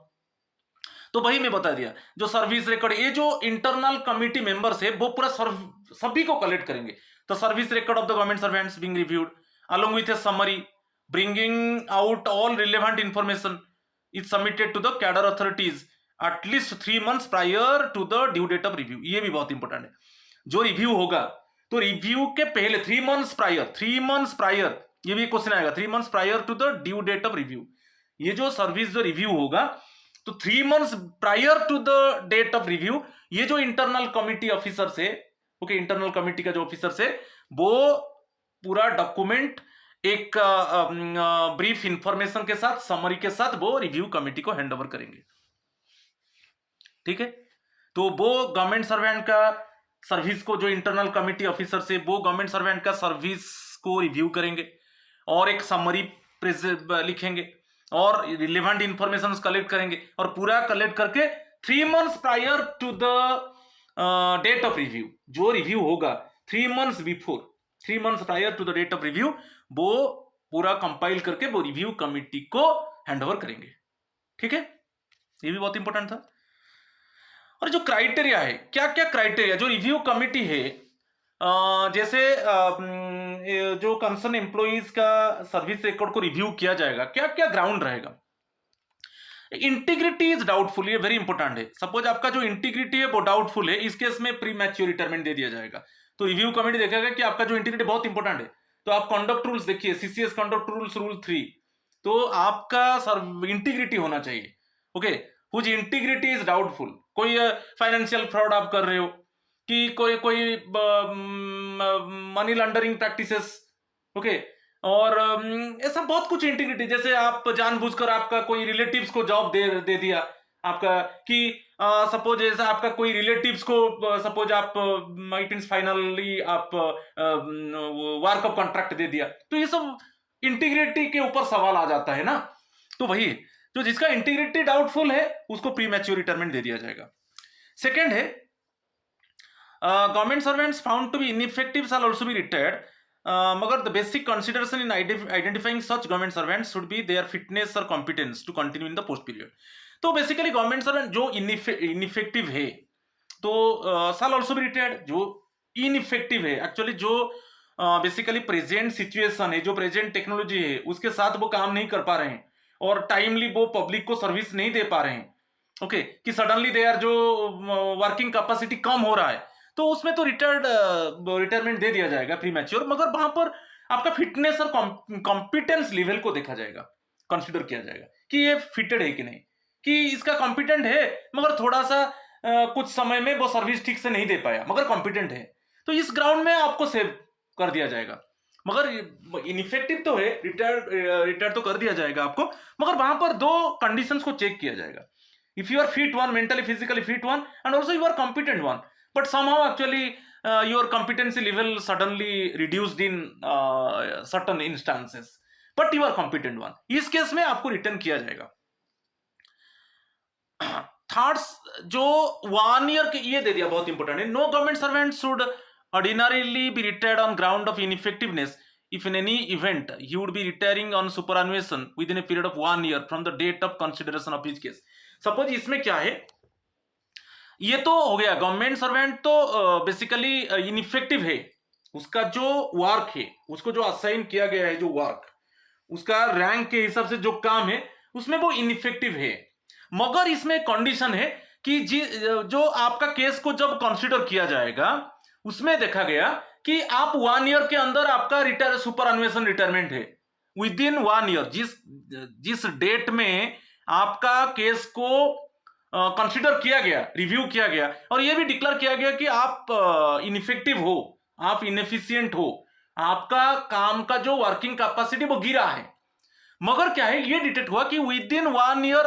तो वही मैं बता दिया, जो सर्विस रिकॉर्ड, ये जो इंटरनल कमिटी मेंबर्स है वो पूरा सभी को कलेक्ट करेंगे। तो service record of the government servants being reviewed along with a summary bringing out all relevant information is submitted to the cadre authorities at least 3 months prior to the due date of review। ये भी बहुत important है। जो review होगा तो review के पहले 3 months prior, ये भी क्वेश्चन आएगा, 3 months prior to the due date of review. ये जो सर्विस जो रिव्यू होगा तो 3 months prior to the date of review, ये जो इंटरनल कमिटी ऑफिसर से, ओके, इंटरनल कमिटी का जो ऑफिसर से, वो पूरा डॉक्यूमेंट एक ब्रीफ इंफॉर्मेशन के साथ, समरी के साथ वो रिव्यू कमेटी को हैंड ओवर करेंगे। ठीक है, तो वो गवर्नमेंट सर्वेंट का सर्विस को, जो इंटरनल कमिटी ऑफिसर से, वो गवर्नमेंट सर्वेंट का सर्विस को रिव्यू करेंगे और एक समरी लिखेंगे और रिलेवेंट इंफॉर्मेशन कलेक्ट करेंगे और पूरा कलेक्ट करके 3 months prior to the date of review, जो रिव्यू होगा 3 months before, 3 months prior to the date of review, वो पूरा कंपाइल करके वो रिव्यू कमिटी को हैंड ओवर करेंगे। ठीक है, ये भी बहुत इंपॉर्टेंट था। और जो क्राइटेरिया है, क्या क्या क्राइटेरिया जो रिव्यू कमिटी है, जैसे जो कंसर्न एम्प्लॉइज का सर्विस रिकॉर्ड को रिव्यू किया जाएगा, क्या क्या ग्राउंड रहेगा? इंटीग्रिटी इज डाउटफुल, ये वेरी इंपॉर्टेंट है। सपोज आपका जो इंटीग्रिटी है वो डाउटफुल है, इस केस में प्री मैच्योर रिटायरमेंट दे दिया जाएगा। तो रिव्यू कमेटी देखेगा कि आपका जो इंटीग्रिटी बहुत इंपॉर्टेंट है, तो आप कंडक्ट रूल्स देखिए, सीसीएस कंडक्ट रूल्स रूल 3, तो आपका इंटीग्रिटी होना चाहिए, okay, whose integrity is doubtful. कोई फाइनेंशियल फ्रॉड आप कर रहे हो, कि कोई मनी लॉन्ड्रिंग प्रैक्टिसेस, ओके, और ऐसा बहुत कुछ इंटीग्रिटी, जैसे आप जानबूझकर आपका कोई रिलेटिव्स को जॉब दे दिया आपका, कि सपोज ऐसा आपका कोई रिलेटिव्स को, सपोज आप इट मींस फाइनली आप वर्क ऑफ कॉन्ट्रैक्ट दे दिया, तो ये सब इंटीग्रिटी के ऊपर सवाल आ जाता है ना। तो वही, जो जिसका इंटीग्रिटी डाउटफुल है उसको प्री मैच्योर रिटायरमेंट दे दिया जाएगा। सेकेंड है, government servants found to be ineffective shall also be retired, मगर the basic consideration in identifying such government servants should be their fitness और competence to continue in the post period. तो basically government servant जो ineffective है तो shall also be retired. जो ineffective है, actually जो basically present situation है, जो प्रेजेंट टेक्नोलॉजी है, उसके साथ वो काम नहीं कर पा रहे हैं और टाइमली वो पब्लिक को सर्विस नहीं दे पा रहे हैं, ओके, कि सडनली दे आर जो वर्किंग कैपेसिटी कम हो रहा है, तो उसमें तो रिटायरमेंट दे दिया जाएगा प्री मैच्योर, मगर वहां पर आपका फिटनेस और कॉम्पिटेंस लेवल को देखा जाएगा, कंसिडर किया जाएगा कि ये फिटेड है कि नहीं, कि इसका कॉम्पिटेंट है मगर थोड़ा सा कुछ समय में वो सर्विस ठीक से नहीं दे पाया, मगर कॉम्पिटेंट है, तो इस ग्राउंड में आपको सेव कर दिया जाएगा। मगर इनइफेक्टिव तो है, रिटायर तो कर दिया जाएगा आपको, मगर वहां पर 2 कंडीशंस को चेक किया जाएगा। If you are fit one, mentally physically fit one, and also you are competent one, but somehow actually your competency level suddenly reduced in certain instances, but you are competent one, इस case में आपको return किया जाएगा। Thirds, जो 1 year के ये दे दिया, बहुत इंपॉर्टेंट है, no government servant should ordinarily be retired on ground of ineffectiveness if in any event he would be retiring on superannuation within a period of 1 year from the date of consideration of his case। Suppose इसमें क्या है, ये तो हो गया, government servant तो basically ineffective है, उसका जो वर्क है, उसको जो असाइन किया गया है, जो वर्क, उसका रैंक के हिसाब से जो काम है, उसमें वो इनइफेक्टिव है, मगर इसमें कंडीशन है कि जो आपका केस को जब कंसीडर किया जाएगा, उसमें देखा गया कि आप 1 year के अंदर आपका सुपरएनुएशन रिटायरमेंट है, विद इन 1 ईयर, जिस डेट में आपका केस को कंसिडर किया गया, रिव्यू किया गया और ये भी डिक्लेयर किया गया कि आप इनइफेक्टिव हो, आप इनएफिशिएंट हो, आपका काम का जो वर्किंग कैपेसिटी वो गिरा है, मगर क्या है ये डिटेक्ट हुआ कि विद इन 1 ईयर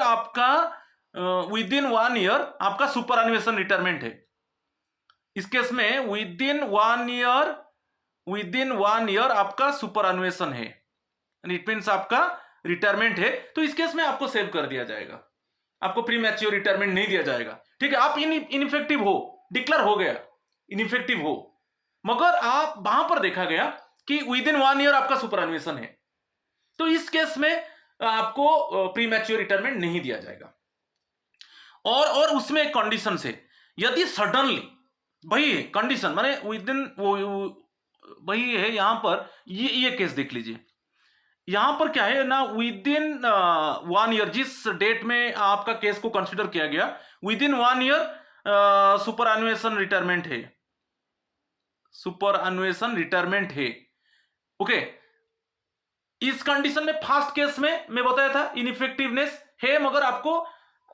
आपका सुपर एनुएशन रिटायरमेंट है। इस केस में विद इन 1 ईयर आपका सुपर एनुएशन है, इट मीन्स आपका रिटायरमेंट है। तो इस केस में आपको सेव कर दिया जाएगा, आपको प्री मैच्योर रिटायरमेंट नहीं दिया जाएगा। ठीक है, आप इनइफेक्टिव हो, डिक्लेयर हो गया इनइफेक्टिव हो, मगर आप वहां पर देखा गया कि विद इन 1 ईयर आपका सुपर एनुएशन है, तो इस केस में आपको प्री मैच्योर रिटायरमेंट नहीं दिया जाएगा। और उसमें एक कंडीशन से, यदि सडनली, वही कंडीशन माने विद इन, वही है यहां पर, ये केस देख लीजिए, यहां पर क्या है ना, विद इन 1 ईयर, जिस डेट में आपका केस को कंसिडर किया गया, within 1 year superannuation retirement है, सुपर एनुएशन रिटायरमेंट है। ओके, इस कंडीशन में फर्स्ट केस में मैं बताया था इनइफेक्टिवनेस है, मगर आपको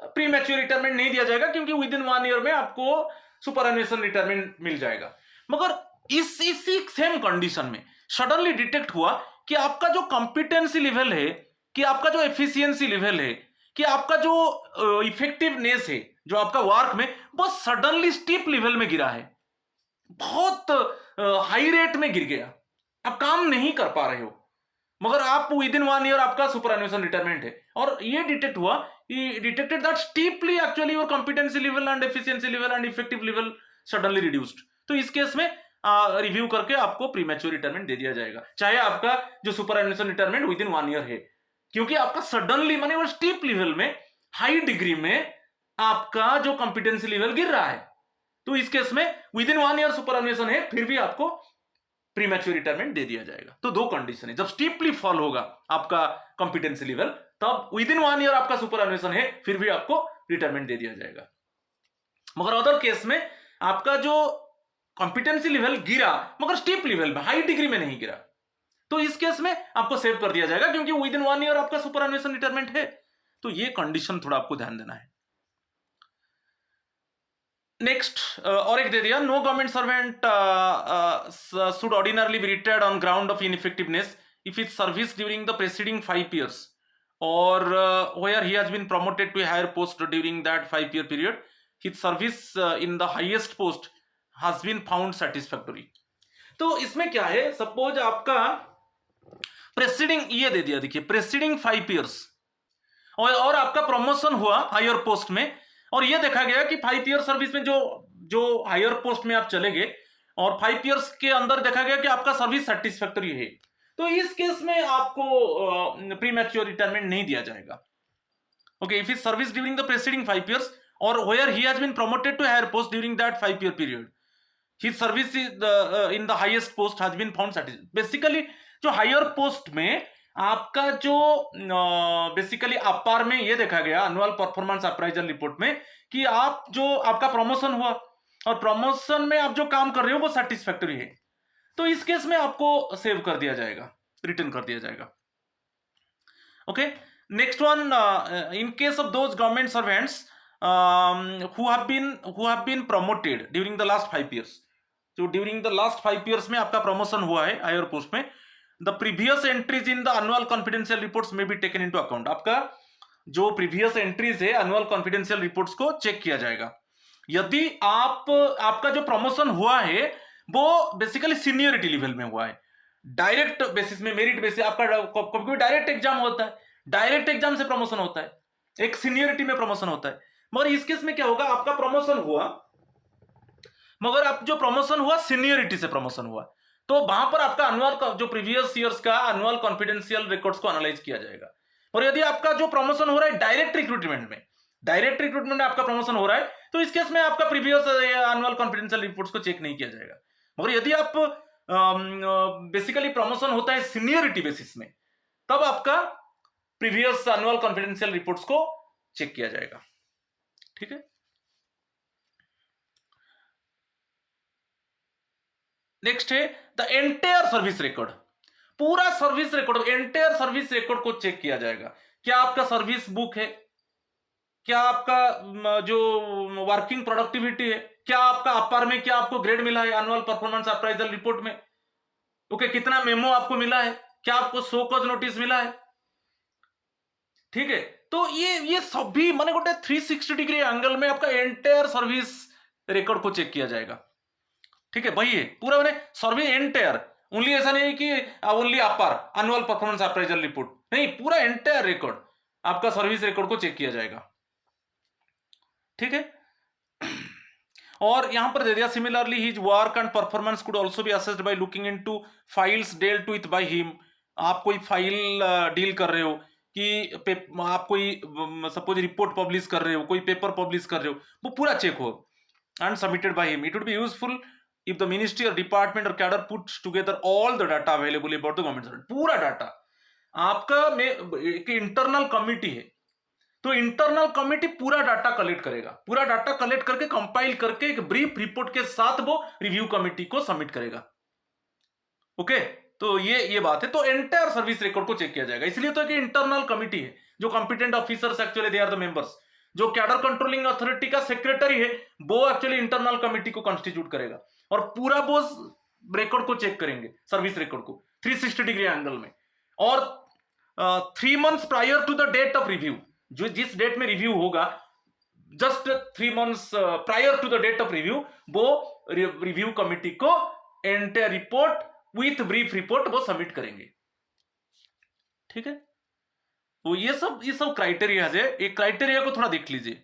प्री मैच्योर रिटायरमेंट नहीं दिया जाएगा क्योंकि विद इन 1 ईयर में आपको सुपर एनुएशन रिटायरमेंट मिल जाएगा। मगर इसी सेम कंडीशन में सडनली डिटेक्ट हुआ कि आपका जो कॉम्पिटेंसी लेवल है, कि आपका जो एफिशिएंसी लेवल है, कि आपका जो इफेक्टिवनेस है जो आपका वर्क में, वो सडनली स्टीप लेवल में गिरा है, बहुत हाई रेट में गिर गया, आप काम नहीं कर पा रहे हो, मगर आप विद इन 1 ईयर आपका सुपर एनुएशन रिटायरमेंट है। और ये डिटेक्ट हुआ, detected that steeply actually your competency level and efficiency level and effective level suddenly reduced. तो इस केस में रिव्यू करके आपको प्रीमैच्योर रिटायरमेंट दे दिया जाएगा, चाहे आपका जो superannuation retirement within 1 year है, क्योंकि आपका सडनली माने वो स्टीप लेवल में, हाई डिग्री में आपका जो कॉम्पिटेंसी लेवल गिर रहा है। तो इस केस में विद इन 1 ईयर सुपर एनुएशन है, फिर भी आपको प्रीमैच्योर रिटायरमेंट दे दिया जाएगा। तो दो कंडीशन है, जब स्टीपली फॉल होगा आपका कॉम्पिटेंसी लेवल, तब विद इन 1 ईयर आपका सुपर एनुएशन है, फिर भी आपको रिटायरमेंट दे दिया जाएगा। मगर अदर केस में आपका जो कॉम्पिटेंसी लेवल गिरा मगर स्टीप लेवल में, हाई डिग्री में नहीं गिरा, तो इस केस में आपको सेव कर दिया जाएगा क्योंकि विद इन 1 ईयर आपका सुपर एनुएशन रिटायरमेंट है। तो ये कंडीशन थोड़ा आपको ध्यान देना है। नेक्स्ट और एक दे दिया, no government servant should ordinarily be retired on ground of ineffectiveness if his service during the preceding 5 years or where he has been promoted to a higher post during that 5 year period, his service in the highest post has been found satisfactory। तो इसमें क्या है, suppose आपका प्रेसीडिंग, ये दे दिया देखिए, प्रेसीडिंग 5 years और आपका प्रमोशन हुआ हायर पोस्ट में, और ये देखा गया कि 5 year सर्विस में जो हायर पोस्ट में आप चले गए और 5 years के अंदर देखा गया कि आपका सर्विस सेटिस्फैक्टरी है, तो इस केस में आपको प्रीमैच्योर रिटायरमेंट नहीं दिया जाएगा। Okay, if his service during the preceding 5 years और where he has been promoted to higher post during that 5 year period, his service in the highest post has been found satisfactory. Basically जो higher post में आपका जो basically अपार में ये देखा गया एनुअल परफॉर्मेंस अप्राइजल रिपोर्ट में कि आप जो आपका प्रमोशन हुआ और प्रमोशन में आप जो काम कर रहे हो वो सेटिस्फैक्टरी है, तो इस केस में आपको सेव कर दिया जाएगा, रिटर्न कर दिया जाएगा। Okay, next one, in case of those government servants who have been promoted during the last 5 years, जो ड्यूरिंग द लास्ट 5 years में आपका प्रमोशन हुआ है हायर पोस्ट में, the previous entries in the annual confidential reports में be taken into account. आपका जो previous entries है एनुअल कॉन्फिडेंशियल रिपोर्ट्स को चेक किया जाएगा। यदि आपका जो प्रमोशन हुआ है वो बेसिकली सीनियरिटी लेवल में हुआ है, डायरेक्ट बेसिस में, मेरिट बेसिस, आपका कभी डायरेक्ट एग्जाम होता है, डायरेक्ट एग्जाम से प्रमोशन होता है, एक सीनियरिटी में प्रमोशन होता है। मगर इस केस में क्या होगा, आपका प्रमोशन हुआ मगर आप जो प्रमोशन हुआ सीनियरिटी से प्रमोशन हुआ, तो वहां पर आपका एनुअल जो प्रीवियस ईयर्स का एनुअल कॉन्फिडेंशियल रिकॉर्ड्स को एनालाइज किया जाएगा। और यदि आपका जो प्रमोशन हो रहा है डायरेक्ट रिक्रूटमेंट में आपका प्रमोशन हो रहा है, तो इस केस में आपका प्रीवियस एनुअल कॉन्फिडेंशियल रिपोर्ट्स को चेक नहीं किया जाएगा। मगर यदि आप बेसिकली प्रमोशन होता है सीनियरिटी बेसिस में, तब आपका प्रीवियस एनुअल कॉन्फिडेंशियल रिपोर्ट्स को चेक किया जाएगा। ठीक है, नेक्स्ट है द एंटायर सर्विस रिकॉर्ड पूरा service record, entire service record को चेक किया जाएगा। क्या आपका सर्विस बुक है, क्या आपका जो वर्किंग प्रोडक्टिविटी है, क्या आपका अपर में क्या आपको ग्रेड मिला है एनुअल परफॉर्मेंस अप्राइजल रिपोर्ट में, ओके, कितना मेमो आपको मिला है, क्या आपको शो कॉज नोटिस मिला है, ठीक है। तो ये सभी माने गोटे 360 डिग्री एंगल में आपका एंटायर सर्विस रिकॉर्ड को चेक किया जाएगा, ठीक है। वही है पूरा मैंने सर्वे एंटायर, ओनली ऐसा नहीं कि ओनली अपर एनुअल परफॉर्मेंस अप्राइजल रिपोर्ट नहीं, पूरा एंटायर रिकॉर्ड आपका सर्विस रिकॉर्ड को चेक किया जाएगा, ठीक है। और यहां पर दे दिया similarly his work and performance could also be assessed by looking into files dealt with by him. आप कोई फाइल डील कर रहे हो कि आप कोई सपोज रिपोर्ट पब्लिश कर रहे हो, कोई पेपर पब्लिश कर रहे हो, वो पूरा चेक हो and submitted by him. It would be useful if the ministry or department or cadre puts together all the data available about the government service. पूरा डाटा आपका में एक इंटरनल कमिटी है, तो इंटरनल कमिटी पूरा data collect करेगा, पूरा data collect करके कंपाइल करके एक ब्रीफ रिपोर्ट के साथ वो रिव्यू कमिटी को सबमिट करेगा, ओके। तो ये बात है। तो एंटायर सर्विस रिकॉर्ड को चेक किया जाएगा, इसलिए तो कि इंटरनल कमिटी है, जो competent officers actually they are the members, जो कैडर कंट्रोलिंग अथॉरिटी का सेक्रेटरी है वो एक्चुअली इंटरनल कमिटी को कॉन्स्टिट्यूट करेगा और पूरा वो रिकॉर्ड को चेक करेंगे, सर्विस रिकॉर्ड को 360 डिग्री एंगल में। और 3 months prior to the date of review, जो जिस डेट में रिव्यू होगा, just 3 months prior to the date of review, वो रिव्यू कमिटी को entire report with brief report वो सबमिट करेंगे, ठीक है। तो ये सब क्राइटेरिया है, एक क्राइटेरिया को थोड़ा देख लीजिए।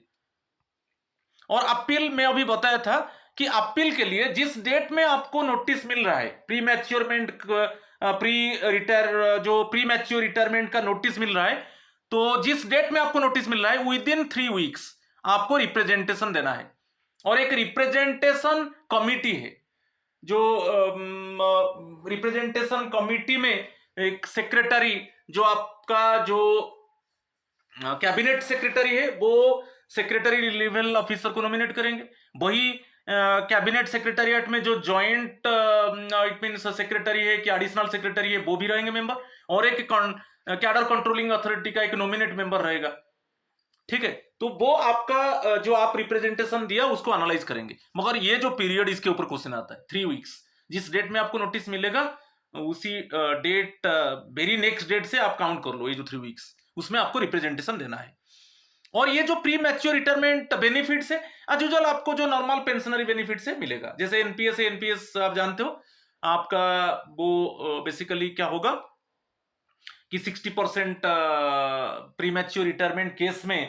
और अपील में अभी बताया था कि अपील के लिए जिस डेट में आपको नोटिस मिल रहा है, प्री मैच्योर रिटायरमेंट का नोटिस मिल रहा है, तो जिस डेट में आपको नोटिस मिल रहा है विद इन 3 weeks आपको रिप्रेजेंटेशन देना है। और एक रिप्रेजेंटेशन कमिटी है, जो रिप्रेजेंटेशन कमिटी में एक सेक्रेटरी, जो आपका जो कैबिनेट सेक्रेटरी है, वो सेक्रेटरी लेवल ऑफिसर को नॉमिनेट करेंगे। वही कैबिनेट सेक्रेटरिएट में जो जॉइंट इट मींस सेक्रेटरी है कि एडिशनल सेक्रेटरी है, वो भी रहेंगे मेंबर। और एक कैडर कंट्रोलिंग अथॉरिटी का एक नॉमिनेट मेंबर रहेगा, ठीक है। तो वो आपका जो आप रिप्रेजेंटेशन दिया उसको एनालाइज करेंगे। मगर ये जो पीरियड, इसके ऊपर क्वेश्चन आता है 3 weeks, जिस डेट में आपको नोटिस मिलेगा उसी डेट वेरी नेक्स्ट डेट से आप काउंट कर लो, ये जो 3 weeks उसमें आपको रिप्रेजेंटेशन देना है। और ये जो प्री मैच्योर रिटायरमेंट बेनिफिट्स है, एज यूजुअल आपको जो नॉर्मल पेंशनरी बेनिफिट्स है मिलेगा, जैसे एनपीएस है, एनपीएस आप जानते हो आपका वो बेसिकली क्या होगा कि 60% प्री मैच्योर रिटायरमेंट केस में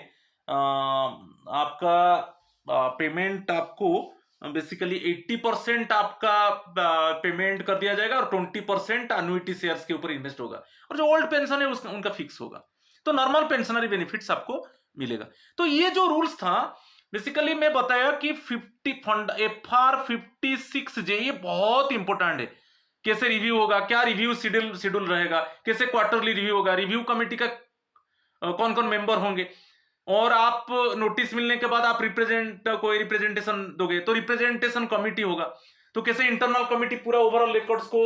आपका पेमेंट आपको बेसिकली 80% आपका पेमेंट कर दिया जाएगा और 20% एन्युइटी शेयर्स के ऊपर इन्वेस्ट होगा, और जो ओल्ड पेंशन है उसका उनका फिक्स होगा। तो नॉर्मल पेंशनरी बेनिफिट्स आपको मिलेगा। तो ये जो रूल्स था बेसिकली मैं बताया कि 50 फंड FR 56J ये बहुत इंपॉर्टेंट है। कैसे रिव्यू होगा, क्या रिव्यू शेड्यूल रहेगा, कैसे क्वार्टरली रिव्यू होगा, रिव्यू कमेटी का कौन कौन मेंबर होंगे, और आप नोटिस मिलने के बाद आप कोई रिप्रेजेंटेशन दोगे तो रिप्रेजेंटेशन कमिटी होगा। तो कैसे इंटरनल कमिटी पूरा ओवरऑल रिकॉर्ड्स को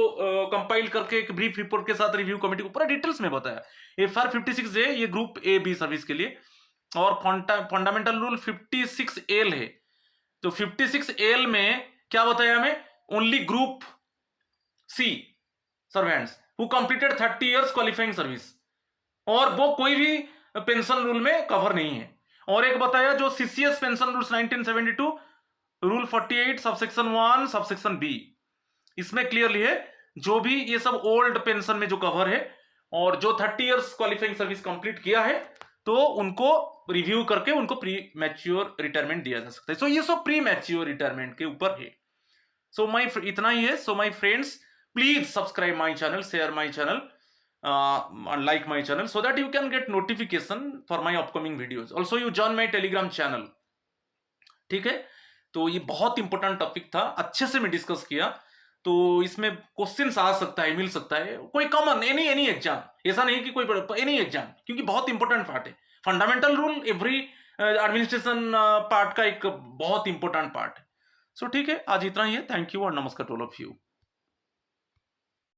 कंपाइल करके एक ब्रीफ रिपोर्ट के साथ रिव्यू कमिटी को पूरा डिटेल्स में बताया। FR 56J ये ग्रुप A-B सर्विस के लिए, और फंडामेंटल रूल 56L है। तो 56L में क्या बताया हमें, only group C servants who completed 30 years qualifying service, और वो कोई भी पेंशन रूल में कवर नहीं है। और एक बताया जो CCS pension rules 1972 rule 48 subsection 1 subsection B, इसमें क्लियरली है जो भी ये सब ओल्ड पेंशन में जो कवर है और जो 30 years क्वालिफाइंग सर्विस कंप्लीट किया है तो उनको रिव्यू करके उनको प्री मैच्योर रिटायरमेंट दिया जा सकता है। सो ये सब प्री मैच्योर रिटायरमेंट के ऊपर है। सो इतना ही है। So my friends, please subscribe my channel, share my channel, like my channel so that you can get notification for my upcoming videos. Also you join my telegram channel, ठीक है। तो ये बहुत इंपॉर्टेंट टॉपिक था, अच्छे से मैं discuss किया। तो इसमें क्वेश्चंस आ सकता है, मिल सकता है, कोई कॉमन एनी एग्जाम, ऐसा नहीं कि कोई एनी एग्जाम, क्योंकि बहुत इंपॉर्टेंट पार्ट है। Fundamental rule every administration part का एक बहुत इंपॉर्टेंट पार्ट है। सो ठीक है, आज इतना ही है। थैंक यू और नमस्कार टू ऑल ऑफ यू।